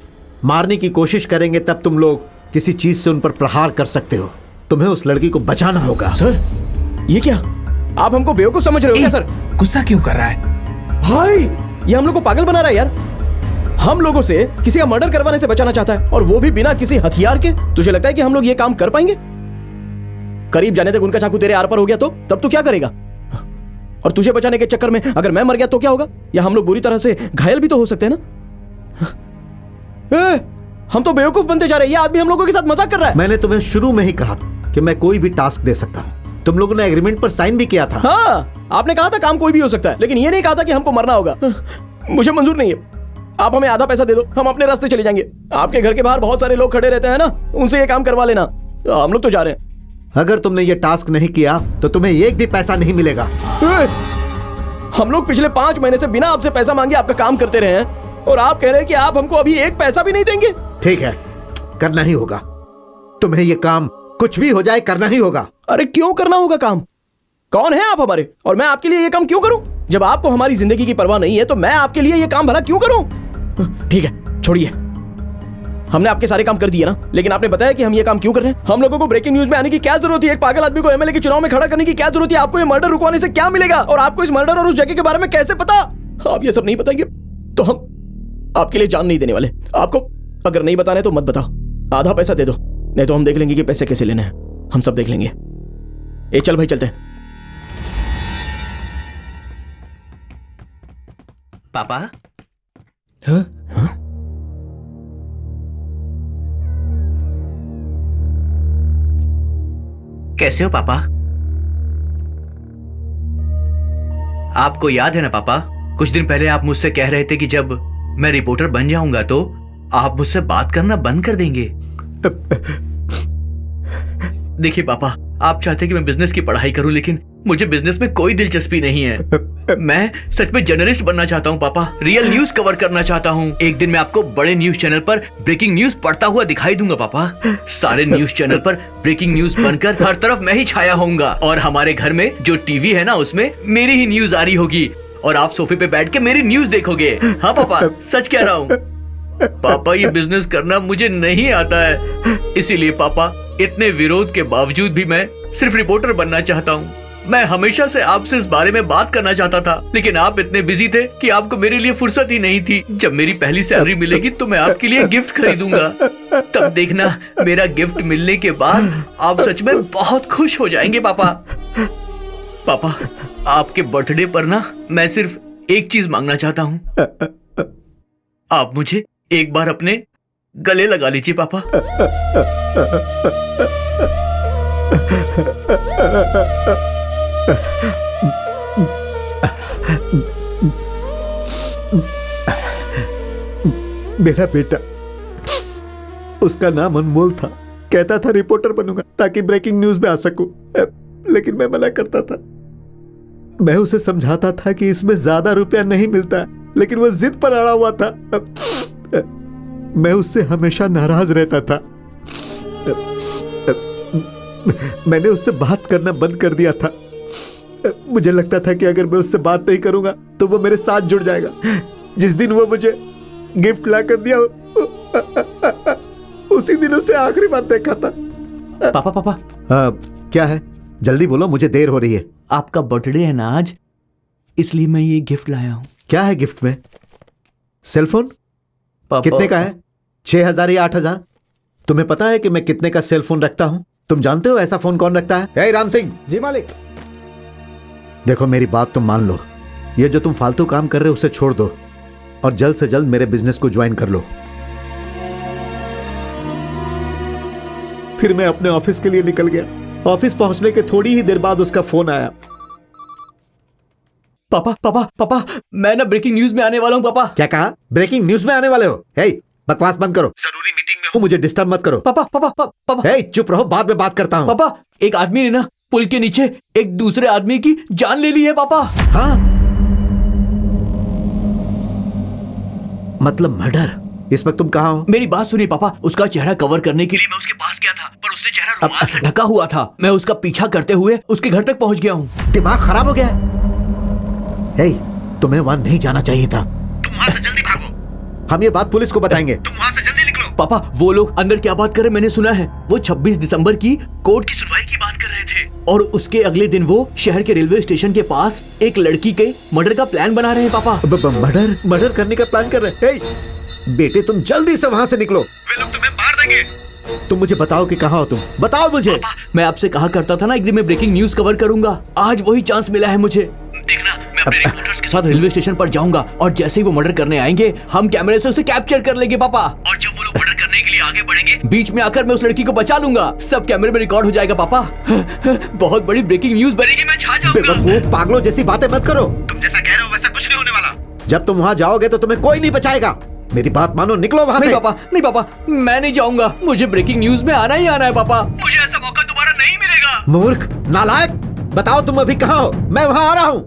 मारने की कोशिश करेंगे तब तुम लोग किसी चीज से उन पर प्रहार कर सकते हो। तुम्हें उस लड़की को बचाना होगा। सर ये क्या, आप हमको बेवकूफ समझ रहे हो क्या सर? गुस्सा क्यों कर रहा है भाई? ये हम लोग को पागल बना रहा है यार। हम लोगों से किसी का मर्डर करवाने से बचाना चाहता है, और वो भी बिना किसी हथियार के। तुझे लगता है कि हम लोग ये काम कर पाएंगे? करीब जाने तक उनका चाकू तेरे आर पर हो गया तो तब तू क्या करेगा? और तुझे बचाने के चक्कर में अगर मैं मर गया तो क्या होगा? या हम लोग बुरी तरह से घायल भी तो हो सकते हैं ना। हम तो बेवकूफ बनते जा रहे हैं। ये आदमी हम लोगों के साथ मजाक कर रहा है। मैंने तुम्हें शुरू में ही कहा कि मैं कोई भी टास्क दे सकता हूं। तुम लोगों ने एग्रीमेंट पर साइन भी किया था। हाँ, आपने कहा था काम कोई भी हो सकता है, लेकिन ये नहीं कहा था कि हमको मरना होगा। मुझे मंजूर नहीं है। आप हमें आधा पैसा दे दो, हम अपने रास्ते चले जाएंगे। आपके घर के बाहर बहुत सारे लोग खड़े रहते हैं ना, उनसे ये काम करवा लेना। हम लोग तो जा रहे हैं। अगर तुमने ये टास्क नहीं किया तो तुम्हें एक भी पैसा नहीं मिलेगा। हम लोग पिछले 5 महीने से बिना आपसे पैसा मांगे आपका काम करते रहे हैं, और आप कह रहे हैं कि आप हमको अभी एक पैसा भी नहीं देंगे। ठीक है, करना ही होगा। तुम्हें ये काम कुछ भी हो जाए करना ही होगा। अरे क्यों करना होगा काम? कौन है आप हमारे, और मैं आपके लिए ये काम क्यों करूं? जब आपको हमारी जिंदगी की परवाह नहीं है तो मैं आपके लिए ये काम भला क्यों करूं? ठीक है, छोड़िए। हमने आपके सारे काम कर दिए ना, लेकिन आपने बताया कि हम ये काम क्यों कर रहे हैं? हम लोगों को ब्रेकिंग न्यूज में आने की क्या जरूरत है? एक पागल आदमी को एमएलए के चुनाव में खड़ा करने की क्या जरूरत है? आपको ये मर्डर रुकवाने से क्या मिलेगा? और आपको इस मर्डर और उस जगह के बारे में कैसे पता? आप ये सब नहीं बताएंगे तो हम आपके लिए जान नहीं देने वाले। आपको अगर नहीं बताना है तो मत बताओ, आधा पैसा दे दो, नहीं तो हम देख लेंगे कि पैसे कैसे लेने हैं। हम सब देख लेंगे। ए चल भाई, चलते हैं। पापा? हाँ? कैसे हो पापा? आपको याद है ना पापा, कुछ दिन पहले आप मुझसे कह रहे थे कि जब मैं रिपोर्टर बन जाऊंगा तो आप मुझसे बात करना बंद कर देंगे। देखिए पापा, आप चाहते कि मैं बिजनेस की पढ़ाई करूं, लेकिन मुझे बिजनेस में कोई दिलचस्पी नहीं है। मैं सच में जर्नलिस्ट बनना चाहता हूं पापा, रियल न्यूज कवर करना चाहता हूं। एक दिन मैं आपको बड़े न्यूज चैनल पर ब्रेकिंग न्यूज पढ़ता हुआ दिखाई दूंगा पापा। सारे न्यूज चैनल पर ब्रेकिंग न्यूज बनकर हर तरफ मैं ही छाया होऊंगा, और हमारे घर में जो टीवी है ना उसमें मेरी ही न्यूज आ रही होगी, और आप सोफे पे बैठ के मेरी न्यूज देखोगे। हाँ पापा, सच कह रहा हूँ पापा। ये बिजनेस करना मुझे नहीं आता है, इसीलिए पापा इतने विरोध के बावजूद भी मैं सिर्फ रिपोर्टर बनना चाहता हूँ। मैं हमेशा से आपसे इस बारे में बात करना चाहता था, लेकिन आप इतने बिजी थे कि आपको मेरे लिए फुर्सत ही नहीं थी। जब मेरी पहली सैलरी मिलेगी तो मैं आपके लिए गिफ्ट खरीदूंगा, तब देखना मेरा गिफ्ट मिलने के बाद आप सच में बहुत खुश हो जाएंगे पापा। पापा, आपके बर्थडे पर ना मैं सिर्फ एक चीज मांगना चाहता हूँ। आप मुझे एक बार अपने गले लगा लीजिए पापा। मेरा बेटा, उसका नाम अनमोल था, कहता था रिपोर्टर बनूंगा ताकि ब्रेकिंग न्यूज में आ सकूं, लेकिन मैं मना करता था। मैं उसे समझाता था कि इसमें ज्यादा रुपया नहीं मिलता, लेकिन वो जिद पर अड़ा हुआ था। मैं उससे हमेशा नाराज रहता था। मैंने उससे बात करना बंद कर दिया था। मुझे लगता था कि अगर मैं उससे बात नहीं करूंगा तो वो मेरे साथ जुड़ जाएगा। जिस दिन वो मुझे गिफ्ट ला कर दिया, उसी दिन उसे आखिरी बार देखा था। पापा पापा, क्या है? जल्दी बोलो, मुझे देर हो रही है। आपका बर्थडे है ना आज, इसलिए मैं ये गिफ्ट लाया हूँ। क्या है गिफ्ट में? सेलफोन? कितने का है? 6,000 या 8,000? तुम्हें पता है कि मैं कितने का सेल फोन रखता हूं? तुम जानते हो ऐसा फोन कौन रखता है? हे राम सिंह। जी मालिक। देखो, मेरी बात तुम मान लो। ये जो तुम फालतू काम कर रहे हो उसे छोड़ दो, और जल्द से जल्द मेरे बिजनेस को ज्वाइन कर लो। फिर मैं अपने ऑफिस के लिए निकल गया। ऑफिस पहुंचने के थोड़ी ही देर बाद उसका फोन आया। पापा पापा पापा, मैं ना ब्रेकिंग न्यूज में आने वाला हूँ पापा। क्या कहा? ब्रेकिंग न्यूज में आने वाले हो? हे, बकवास बंद करो। जरूरी मीटिंग में हूँ, मुझे डिस्टर्ब मत करो। पापा पापा पापा, हे, चुप रहो, बाद में बात करता हूँ। पापा, एक आदमी ने ना पुल के नीचे एक दूसरे आदमी की जान ले ली है पापा। हाँ? मतलब मर्डर? इस वक्त तुम कहाँ हो? मेरी बात सुनिए पापा, उसका चेहरा कवर करने के लिए मैं उसके पास गया था, पर उसने चेहरा रुमाल से ढका हुआ था। मैं उसका पीछा करते हुए उसके घर तक पहुंच गया हूँ। दिमाग खराब हो गया है? हे, तुम्हें वहां नहीं जाना चाहिए था। तुम वहां से जल्दी भागो। हम ये बात पुलिस को बताएंगे। तुम वहां से जल्दी निकलो। पापा, वो लोग अंदर क्या बात कर रहे मैंने सुना है। वो 26 दिसंबर की कोर्ट की सुनवाई की बात कर रहे थे, और उसके अगले दिन वो शहर के रेलवे स्टेशन के पास एक लड़की के मर्डर का प्लान बना रहे हैं। पापा, मर्डर करने का प्लान कर रहे हैं? बेटे, तुम जल्दी से वहां से निकलो। वे लोग तुम्हें मार देंगे। तुम मुझे बताओ कि कहाँ हो तुम, बताओ मुझे। पापा, मैं आपसे कहा करता था ना एक दिन मैं ब्रेकिंग न्यूज कवर करूंगा। आज वही चांस मिला है मुझे। देखना, मैं अपने रिपोर्टर्स के साथ रेलवे स्टेशन पर जाऊंगा, और जैसे ही वो मर्डर करने आएंगे हम कैमरे से उसे कैप्चर कर लेंगे पापा। और जब वो लोग मर्डर करने के लिए आगे बढ़ेंगे, बीच में आकर मैं उस लड़की को बचा लूंगा। सब कैमरे में रिकॉर्ड हो जाएगा पापा। बहुत बड़ी ब्रेकिंग न्यूज बनेगी, मैं छा जाऊंगा। बेवकूफ, पागलों जैसी बातें मत करो। तुम जैसा कह रहे हो वैसा कुछ नहीं होने वाला। जब तुम वहां जाओगे तो तुम्हें कोई नहीं बचाएगा। मेरी बात मानो, निकलो वहां से। नहीं पापा, मैं नहीं जाऊंगा। मुझे ब्रेकिंग न्यूज में आना ही आना है पापा। मुझे ऐसा मौका दोबारा नहीं मिलेगा। मूर्ख, नालायक, बताओ तुम अभी कहाँ हो? मैं वहां आ रहा हूं।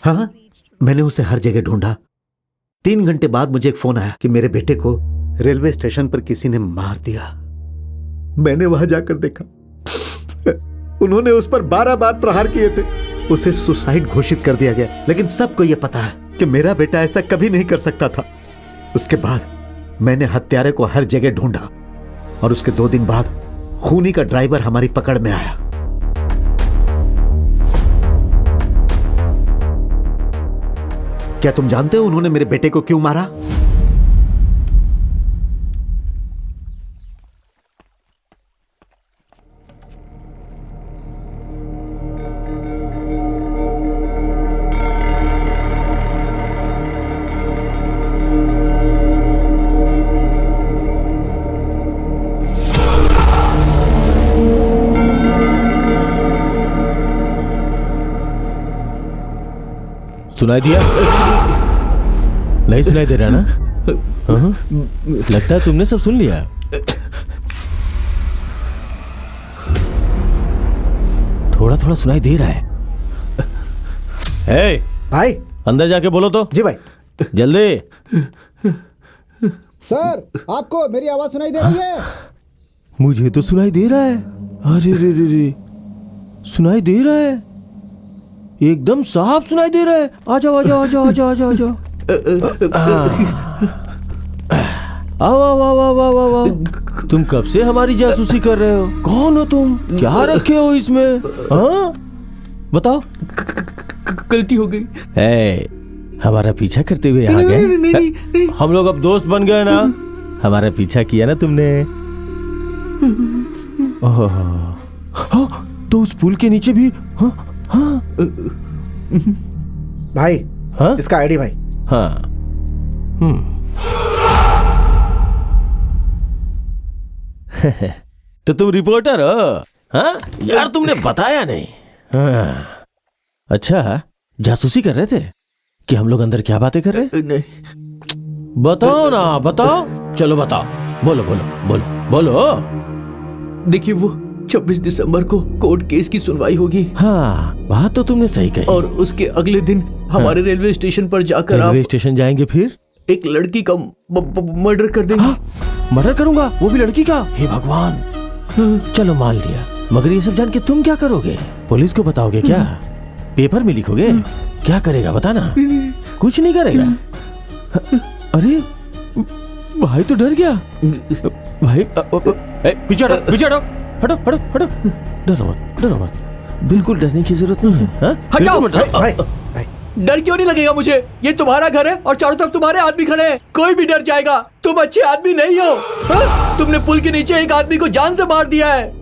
हाँ, मैंने उसे हर जगह ढूंढा। 3 घंटे बाद मुझे एक फोन आया कि मेरे बेटे को रेलवे स्टेशन पर किसी ने मार दिया। मैंने वहां जाकर देखा, उन्होंने उस पर 12 बार प्रहार किए थे। उसे सुसाइड घोषित कर दिया गया, लेकिन सबको यह पता है कि मेरा बेटा ऐसा कभी नहीं कर सकता था। उसके बाद मैंने हत्यारे को हर जगह ढूंढा, और उसके 2 दिन बाद खूनी का ड्राइवर हमारी पकड़ में आया। क्या तुम जानते हो उन्होंने मेरे बेटे को क्यों मारा? सुनाई दिया? नहीं सुनाई दे रहा ना? लगता है तुमने सब सुन लिया। थोड़ा थोड़ा सुनाई दे रहा है। हे भाई, अंदर जाके बोलो तो। जी भाई, जल्दी। सर, आपको मेरी आवाज सुनाई दे रही है? मुझे तो सुनाई दे रहा है। अरे रे रे रे, सुनाई दे रहा है, एकदम साफ सुनाई दे रहा है। आ जाओ आ जाओ आ जाओ आ जाओ आ जाओ आ जाओ। आओ आओ आओ आओ आओ आओ। तुम कब से हमारी जासूसी कर रहे हो? कौन हो तुम? क्या रखे हो इसमें? हाँ, बताओ। गलती हो गई। हमारा पीछा करते हुए आ गए। हम लोग अब दोस्त बन गए ना। हमारा पीछा किया ना तुमने। तो उस पुल के नीचे भी। हाँ हाँ भाई, हाँ? इसका आईडी भाई। हाँ। तो तुम रिपोर्टर हो? हाँ यार, तुमने बताया नहीं। हाँ। अच्छा, जासूसी कर रहे थे कि हम लोग अंदर क्या बातें कर रहे? नहीं। बताओ ना, बताओ। चलो बताओ, बोलो बोलो बोलो बोलो। देखिए, वो 26 दिसंबर को कोर्ट केस की सुनवाई होगी। हाँ, बात तो तुमने सही कही। और उसके अगले दिन हमारे रेलवे स्टेशन पर जाकर रेलवे स्टेशन जाएंगे, फिर एक लड़की का मर्डर कर देंगे। हाँ, मर्डर करूंगा, वो भी लड़की का? हे भगवान। चलो मान लिया, मगर ये सब जान के तुम क्या करोगे? पुलिस को बताओगे क्या? पेपर में लिखोगे? क्या करेगा बताना? कुछ नहीं करेगा। अरे भाई तो डर गया। भाई पीछे हटो, पीछे हटो, हटो हटो हटो। डरो मत, डरो मत, बिल्कुल डरने की जरूरत नहीं है। हटाओ भाई, भाई। डर क्यों नहीं लगेगा मुझे? ये तुम्हारा घर है और चारों तरफ तुम्हारे आदमी खड़े हैं। कोई भी डर जाएगा। तुम अच्छे आदमी नहीं हो। तुमने पुल के नीचे एक आदमी को जान से मार दिया है।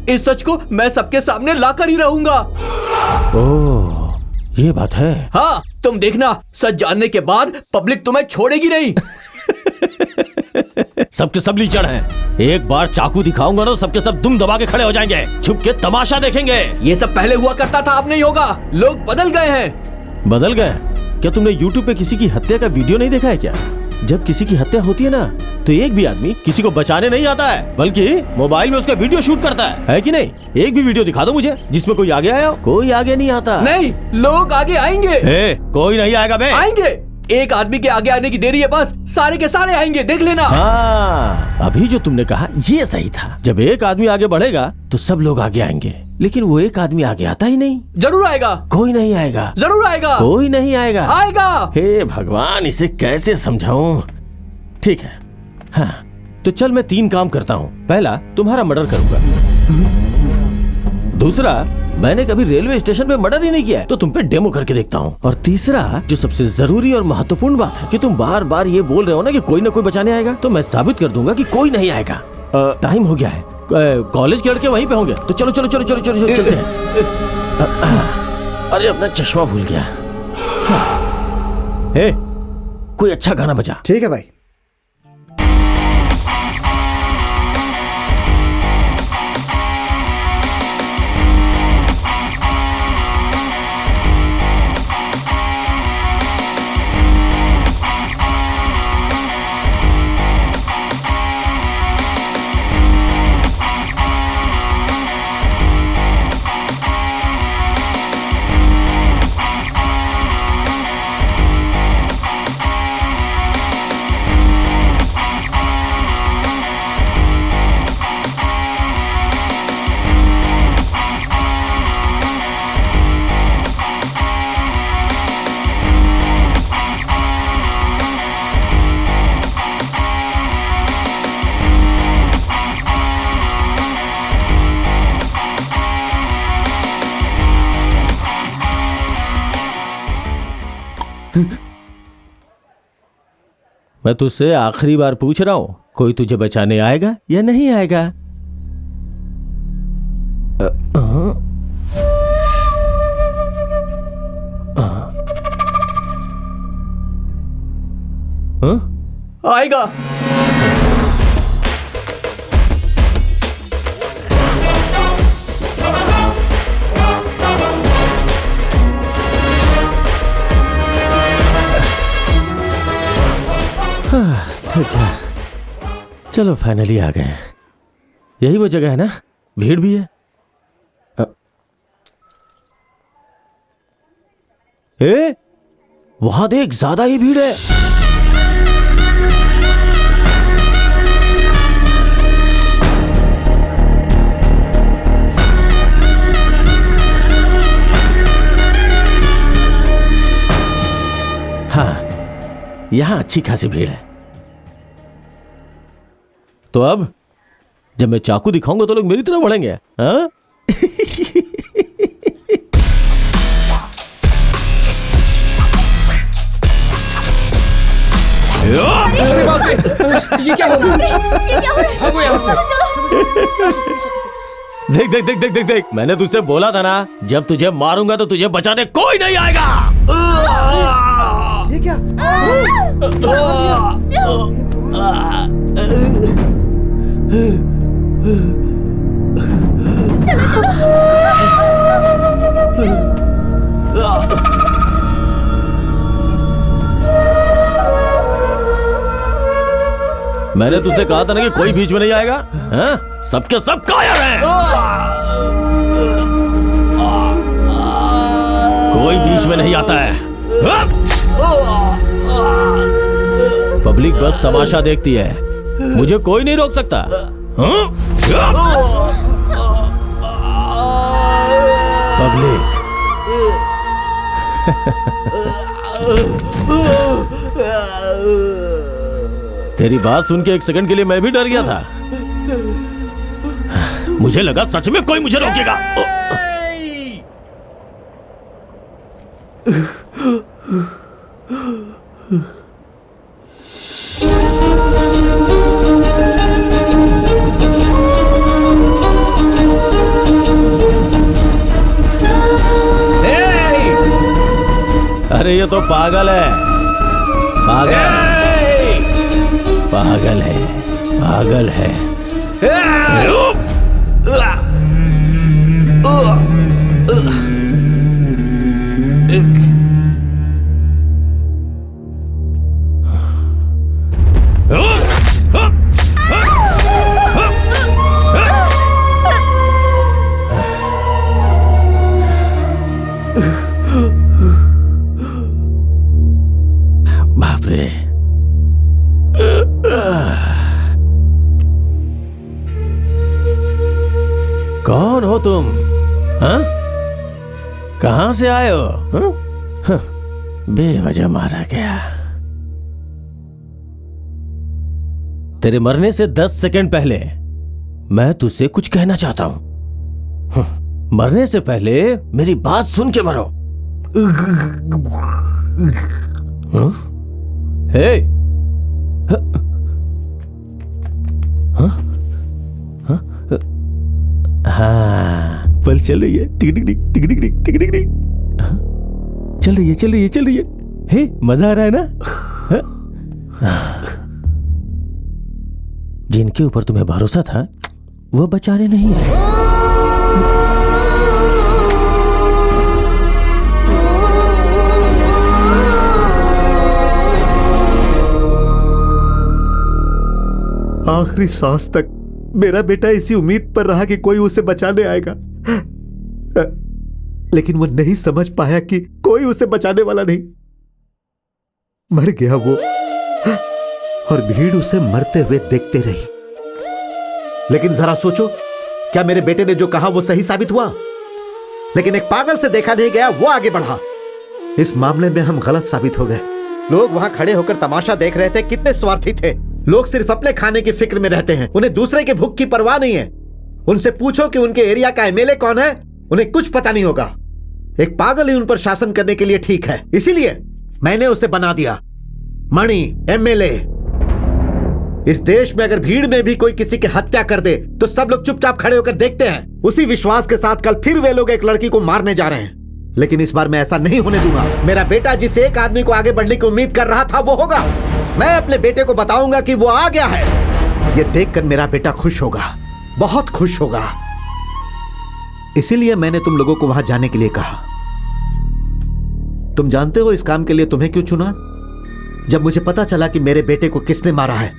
इस सच को मैं सबके सामने लाकर ही रहूंगा। ओह, ये बात है। हाँ, तुम देखना, सच जानने के बाद पब्लिक तुम्हें छोड़ेगी नहीं। सबके सब लीचड़ हैं। एक बार चाकू दिखाऊंगा ना, सबके सब दुम दबा के खड़े हो जाएंगे, छुप के तमाशा देखेंगे। ये सब पहले हुआ करता था, अब नहीं होगा। लोग बदल गए हैं। बदल गए? क्या तुमने YouTube पे किसी की हत्या का वीडियो नहीं देखा है क्या? जब किसी की हत्या होती है ना तो एक भी आदमी किसी को बचाने नहीं आता है, बल्कि मोबाइल में उसका वीडियो शूट करता है कि नहीं? एक भी वीडियो दिखा दो मुझे जिसमें कोई आगे आया हो। कोई आगे नहीं आता। नहीं, लोग आगे आएंगे। कोई नहीं आएगा बे। आएंगे। एक आदमी के आगे आने की देरी है, बस सारे के सारे आएंगे, देख लेना। हाँ, अभी जो तुमने कहा ये सही था। जब एक आदमी आगे बढ़ेगा तो सब लोग आगे आएंगे, लेकिन वो एक आदमी आगे आता ही नहीं। जरूर आएगा। कोई नहीं आएगा। जरूर आएगा। कोई नहीं आएगा। आएगा। हे भगवान, इसे कैसे समझाऊं? ठीक है, हाँ, तो चल मैं 3 काम करता हूँ। पहला, तुम्हारा मर्डर करूंगा। दूसरा, मैंने कभी रेलवे स्टेशन पे मर्डर ही नहीं किया है, तो तुम पे डेमो करके देखता हूँ। और तीसरा, जो सबसे जरूरी और महत्वपूर्ण बात है कि तुम बार बार ये बोल रहे हो ना कि कोई ना कोई बचाने आएगा, तो मैं साबित कर दूंगा कि कोई नहीं आएगा। टाइम हो गया है, कॉलेज के लड़के वहीं पे होंगे, तो चलो चलो चलो चलो चलो चलते हैं। अरे अपना चश्मा भूल गया। हे, कोई अच्छा गाना बजा। ठीक है भाई। मैं तुझसे आखिरी बार पूछ रहा हूं, कोई तुझे बचाने आएगा या नहीं आएगा? आएगा। ठीक है, चलो फाइनली आ गए। यही वो जगह है ना? भीड़ भी है। वहां देख, ज्यादा ही भीड़ है। हाँ, यहां अच्छी खासी भीड़ है। तो अब जब मैं चाकू दिखाऊंगा तो लोग मेरी तरफ बढ़ेंगे। हाँ? ये क्या हो रहा है? भागो यहाँ से। देख देख देख देख देख देख, मैंने तुझसे बोला था ना, जब तुझे मारूंगा तो तुझे बचाने कोई नहीं आएगा। ये क्या? मैंने तुझसे कहा था ना कि कोई बीच में नहीं आएगा। हाँ? सबके सब कायर हैं। कोई बीच में नहीं आता है। पब्लिक बस तमाशा देखती है, मुझे कोई नहीं रोक सकता। पब्लिक तेरी बात सुन के एक सेकंड के लिए मैं भी डर गया था। मुझे लगा सच में कोई मुझे रोकेगा। अरे ये तो पागल है, पागल है, पागल है। हो तुम? हाँ? कहां से आए हो? हाँ? हाँ, बेवजह मारा गया। तेरे मरने से 10 सेकंड पहले मैं तुझसे कुछ कहना चाहता हूं। मरने से पहले मेरी बात सुन के मरो। हाँ? हे, हाँ? हाँ? हाँ, पल चल रही है। टिक टिक टिक टिक टिक टिक टिक टिक टिक। चल रही है, चल रही है, चल रही है। हे, मजा आ रहा है ना? हाँ? जिनके ऊपर तुम्हें भरोसा था वो बेचारे नहीं है। आखिरी सांस तक मेरा बेटा इसी उम्मीद पर रहा कि कोई उसे बचाने आएगा, लेकिन वो नहीं समझ पाया कि कोई उसे बचाने वाला नहीं। मर गया वो, और भीड़ उसे मरते हुए देखते रही। लेकिन जरा सोचो, क्या मेरे बेटे ने जो कहा वो सही साबित हुआ? लेकिन एक पागल से देखा नहीं गया, वो आगे बढ़ा। इस मामले में हम गलत साबित हो गए। लोग वहां खड़े होकर तमाशा देख रहे थे। कितने स्वार्थी थे लोग, सिर्फ अपने खाने की फिक्र में रहते हैं। उन्हें दूसरे के भूख की परवाह नहीं है। उनसे पूछो कि उनके एरिया का एमएलए कौन है, उन्हें कुछ पता नहीं होगा। एक पागल ही उन पर शासन करने के लिए ठीक है, इसीलिए मैंने उसे बना दिया मणि एमएलए। इस देश में अगर भीड़ में भी कोई किसी की हत्या कर दे तो सब लोग चुपचाप खड़े होकर देखते हैं। उसी विश्वास के साथ कल फिर वे लोग एक लड़की को मारने जा रहे हैं। लेकिन इस बार मैं ऐसा नहीं होने दूंगा। मेरा बेटा जिस एक आदमी को आगे बढ़ने की उम्मीद कर रहा था वो होगा। मैं अपने बेटे को बताऊंगा कि वो आ गया है। ये देखकर मेरा बेटा खुश होगा, बहुत खुश होगा। इसीलिए मैंने तुम लोगों को वहां जाने के लिए कहा। तुम जानते हो इस काम के लिए तुम्हें क्यों चुना? जब मुझे पता चला कि मेरे बेटे को किसने मारा है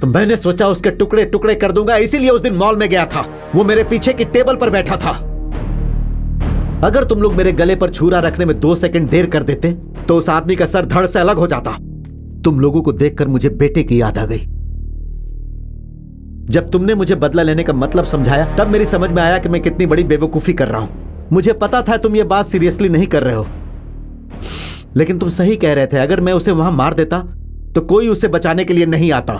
तो मैंने सोचा उसके टुकड़े टुकड़े कर दूंगा। इसीलिए उस दिन मॉल में गया था। वो मेरे पीछे की टेबल पर बैठा था। अगर तुम लोग मेरे गले पर छुरा रखने में 2 सेकंड देर कर देते तो उस आदमी का सर धड़ से अलग हो जाता। तुम लोगों को देखकर मुझे बेटे की याद आ गई। जब तुमने मुझे बदला लेने का मतलब समझाया तब मेरी समझ में आया कि मैं कितनी बड़ी बेवकूफी कर रहा हूं। मुझे पता था तुम ये बात सीरियसली नहीं कर रहे हो, लेकिन तुम सही कह रहे थे। अगर मैं उसे वहां मार देता तो कोई उसे बचाने के लिए नहीं आता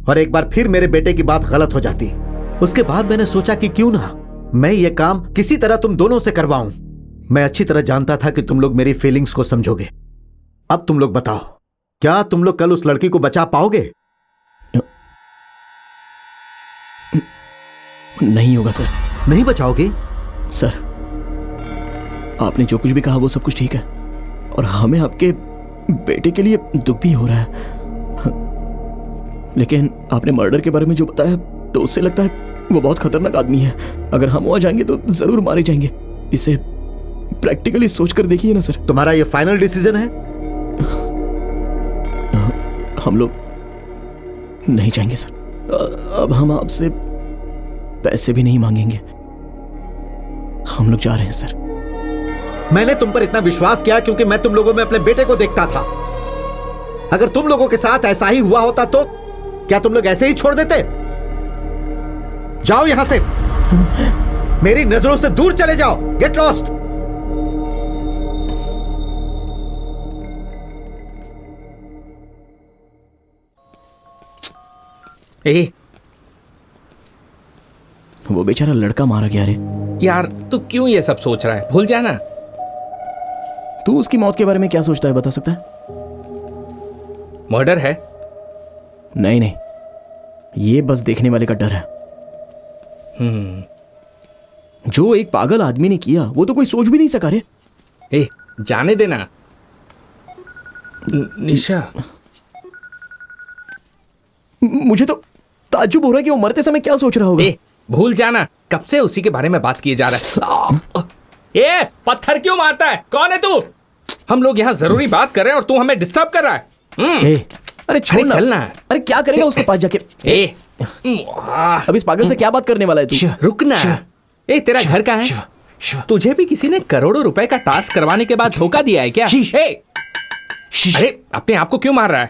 और एक बार फिर मेरे बेटे की बात गलत हो जाती। उसके बाद मैंने सोचा कि क्यों ना मैं ये काम किसी तरह तुम दोनों से करवाऊं। मैं अच्छी तरह जानता था कि तुम लोग मेरी फीलिंग्स को समझोगे। अब तुम लोग बताओ, क्या तुम लोग कल उस लड़की को बचा पाओगे? नहीं होगा सर। नहीं बचाओगे? सर, आपने जो कुछ भी कहा वो सब कुछ ठीक है और हमें आपके बेटे के लिए दुख भी हो रहा है, लेकिन आपने मर्डर के बारे में जो बताया तो उससे लगता है वो बहुत खतरनाक आदमी है। अगर हम वहां जाएंगे तो जरूर मारे जाएंगे। इसे प्रैक्टिकली सोचकर देखिए ना सर। तुम्हारा ये फाइनल डिसीजन है? हम लोग नहीं जाएंगे सर। अब हम आपसे पैसे भी नहीं मांगेंगे। हम लोग जा रहे हैं सर। मैंने तुम पर इतना विश्वास किया क्योंकि मैं तुम लोगों में अपने बेटे को देखता था। अगर तुम लोगों के साथ ऐसा ही हुआ होता तो क्या तुम लोग ऐसे ही छोड़ देते? जाओ यहां से, मेरी नजरों से दूर चले जाओ। Get lost. वो बेचारा लड़का मारा गया रे। यार तू क्यों ये सब सोच रहा है? भूल जाना। तू उसकी मौत के बारे में क्या सोचता है, बता सकता है? मर्डर है? नहीं नहीं, ये बस देखने वाले का डर है। जो एक पागल आदमी ने किया वो तो कोई सोच भी नहीं सका रे। जाने देना। निशा, मुझे तो ताज्जुब हो रहा है कि वो मरते समय क्या सोच रहा होगा। भूल जाना, कब से उसी के बारे में बात किए जा रहा है। पत्थर क्यों मारता है? कौन है तू? हम लोग यहाँ जरूरी बात कर रहे हैं और तू हमें डिस्टर्ब कर रहा है। अरे छोड़ चलना। अरे क्या करेगा उसके पास जाके? अब इस पागल से क्या बात करने वाला है तू? रुकना। तेरा घर कहाँ है? तुझे भी किसी ने करोड़ों रुपए का टास्क करवाने के बाद धोखा दिया है क्या? अरे अपने आप को क्यों मार रहा है?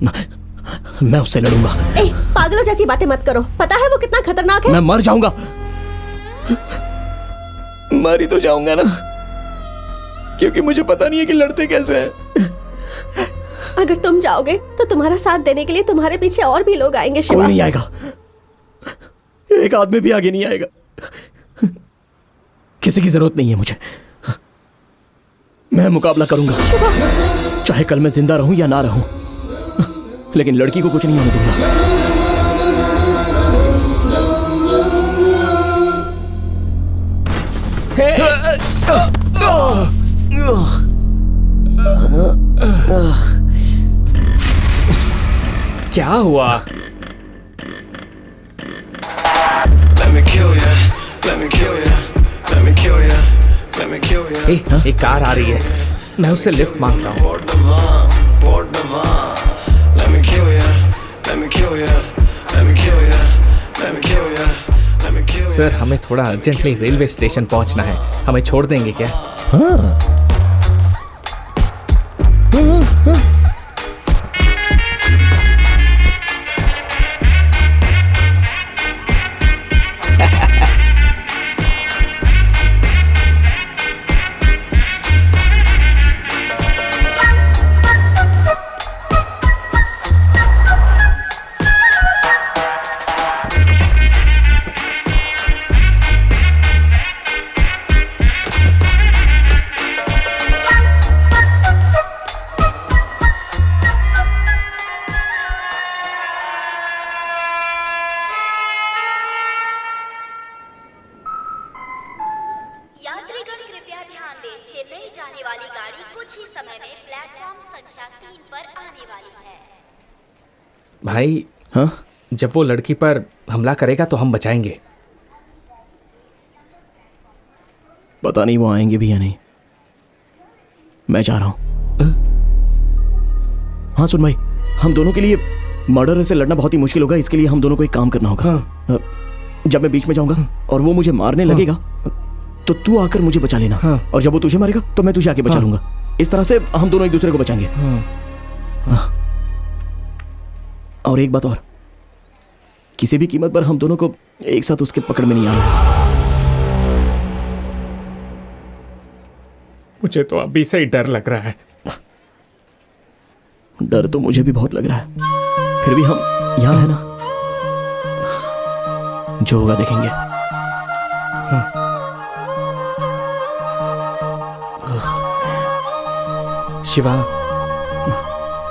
मैं उससे लड़ूंगा। ए, पागलों जैसी बातें मत करो। पता है वो कितना खतरनाक है? मैं मर जाऊंगा। मर ही तो जाऊंगा ना, क्योंकि मुझे पता नहीं है कि लड़ते कैसे हैं। अगर तुम जाओगे तो तुम्हारा साथ देने के लिए तुम्हारे पीछे और भी लोग आएंगे शिवा। कोई नहीं आएगा, एक आदमी भी आगे नहीं आएगा। किसी की जरूरत नहीं है मुझे। मैं मुकाबला करूंगा, चाहे कल मैं जिंदा रहूं या ना रहूं, लेकिन लड़की को कुछ नहीं होने दूंगा। क्या हुआ? एक कार आ रही है, मैं उससे लिफ्ट मांगता हूँ। सर, हमें थोड़ा अर्जेंटली रेलवे स्टेशन पहुंचना है, हमें छोड़ देंगे क्या? हाँ। भाई, हाँ? जब वो लड़की पर हमला करेगा तो हम बचाएंगे। पता नहीं वो आएंगे भी या नहीं। मैं जा रहा हूं। हाँ सुन भाई, हम दोनों के लिए मर्डर से लड़ना बहुत ही मुश्किल होगा, इसके लिए हम दोनों को एक काम करना होगा। हाँ। जब मैं बीच में जाऊंगा और वो मुझे मारने लगेगा तो तू आकर मुझे बचा लेना। हाँ। और जब वो तुझे मारेगा तो मैं तुझे आके बचा लूंगा। इस तरह से हम दोनों एक दूसरे को बचाएंगे। हाँ। और एक बात और, किसी भी कीमत पर हम दोनों को एक साथ उसके पकड़ में नहीं आना। मुझे तो अभी से ही डर लग रहा है। डर तो मुझे भी बहुत लग रहा है, फिर भी हम यहाँ है ना, जो होगा देखेंगे। शिवा,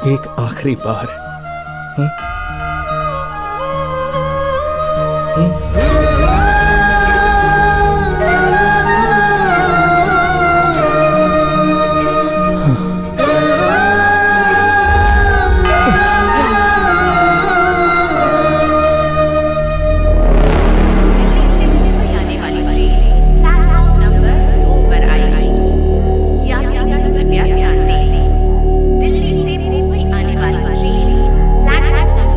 एक आखिरी बार। दिल्ली से मुंबई आने वाली ट्रेन प्लेटफॉर्म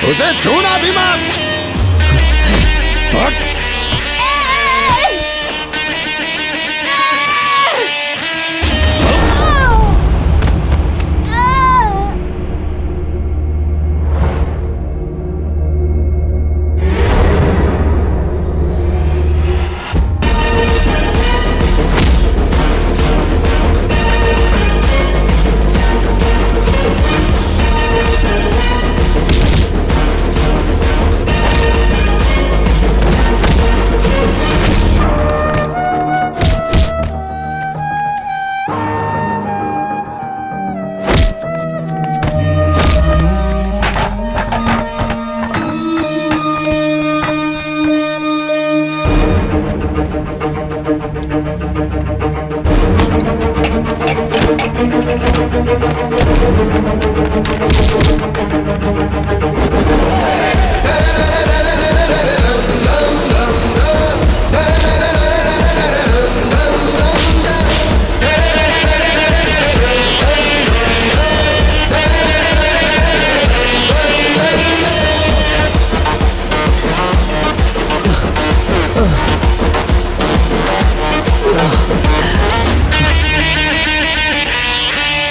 उसे छूना भी मत। हट।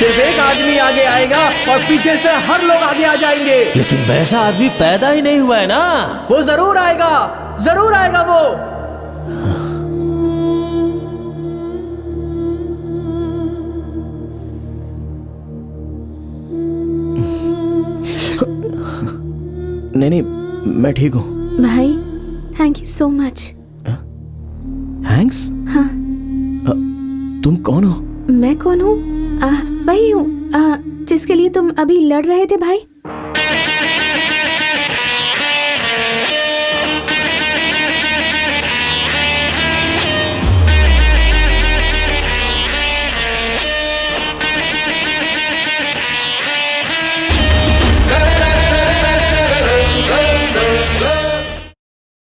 सिर्फ एक आदमी आगे आएगा और पीछे से हर लोग आगे आ जाएंगे। लेकिन वैसा आदमी पैदा ही नहीं हुआ है ना। वो जरूर आएगा वो। नहीं, मैं ठीक हूँ। भाई thank you so much. Thanks? हाँ। तुम कौन हो? मैं कौन हूँ? वही हूँ जिसके लिए तुम अभी लड़ रहे थे भाई।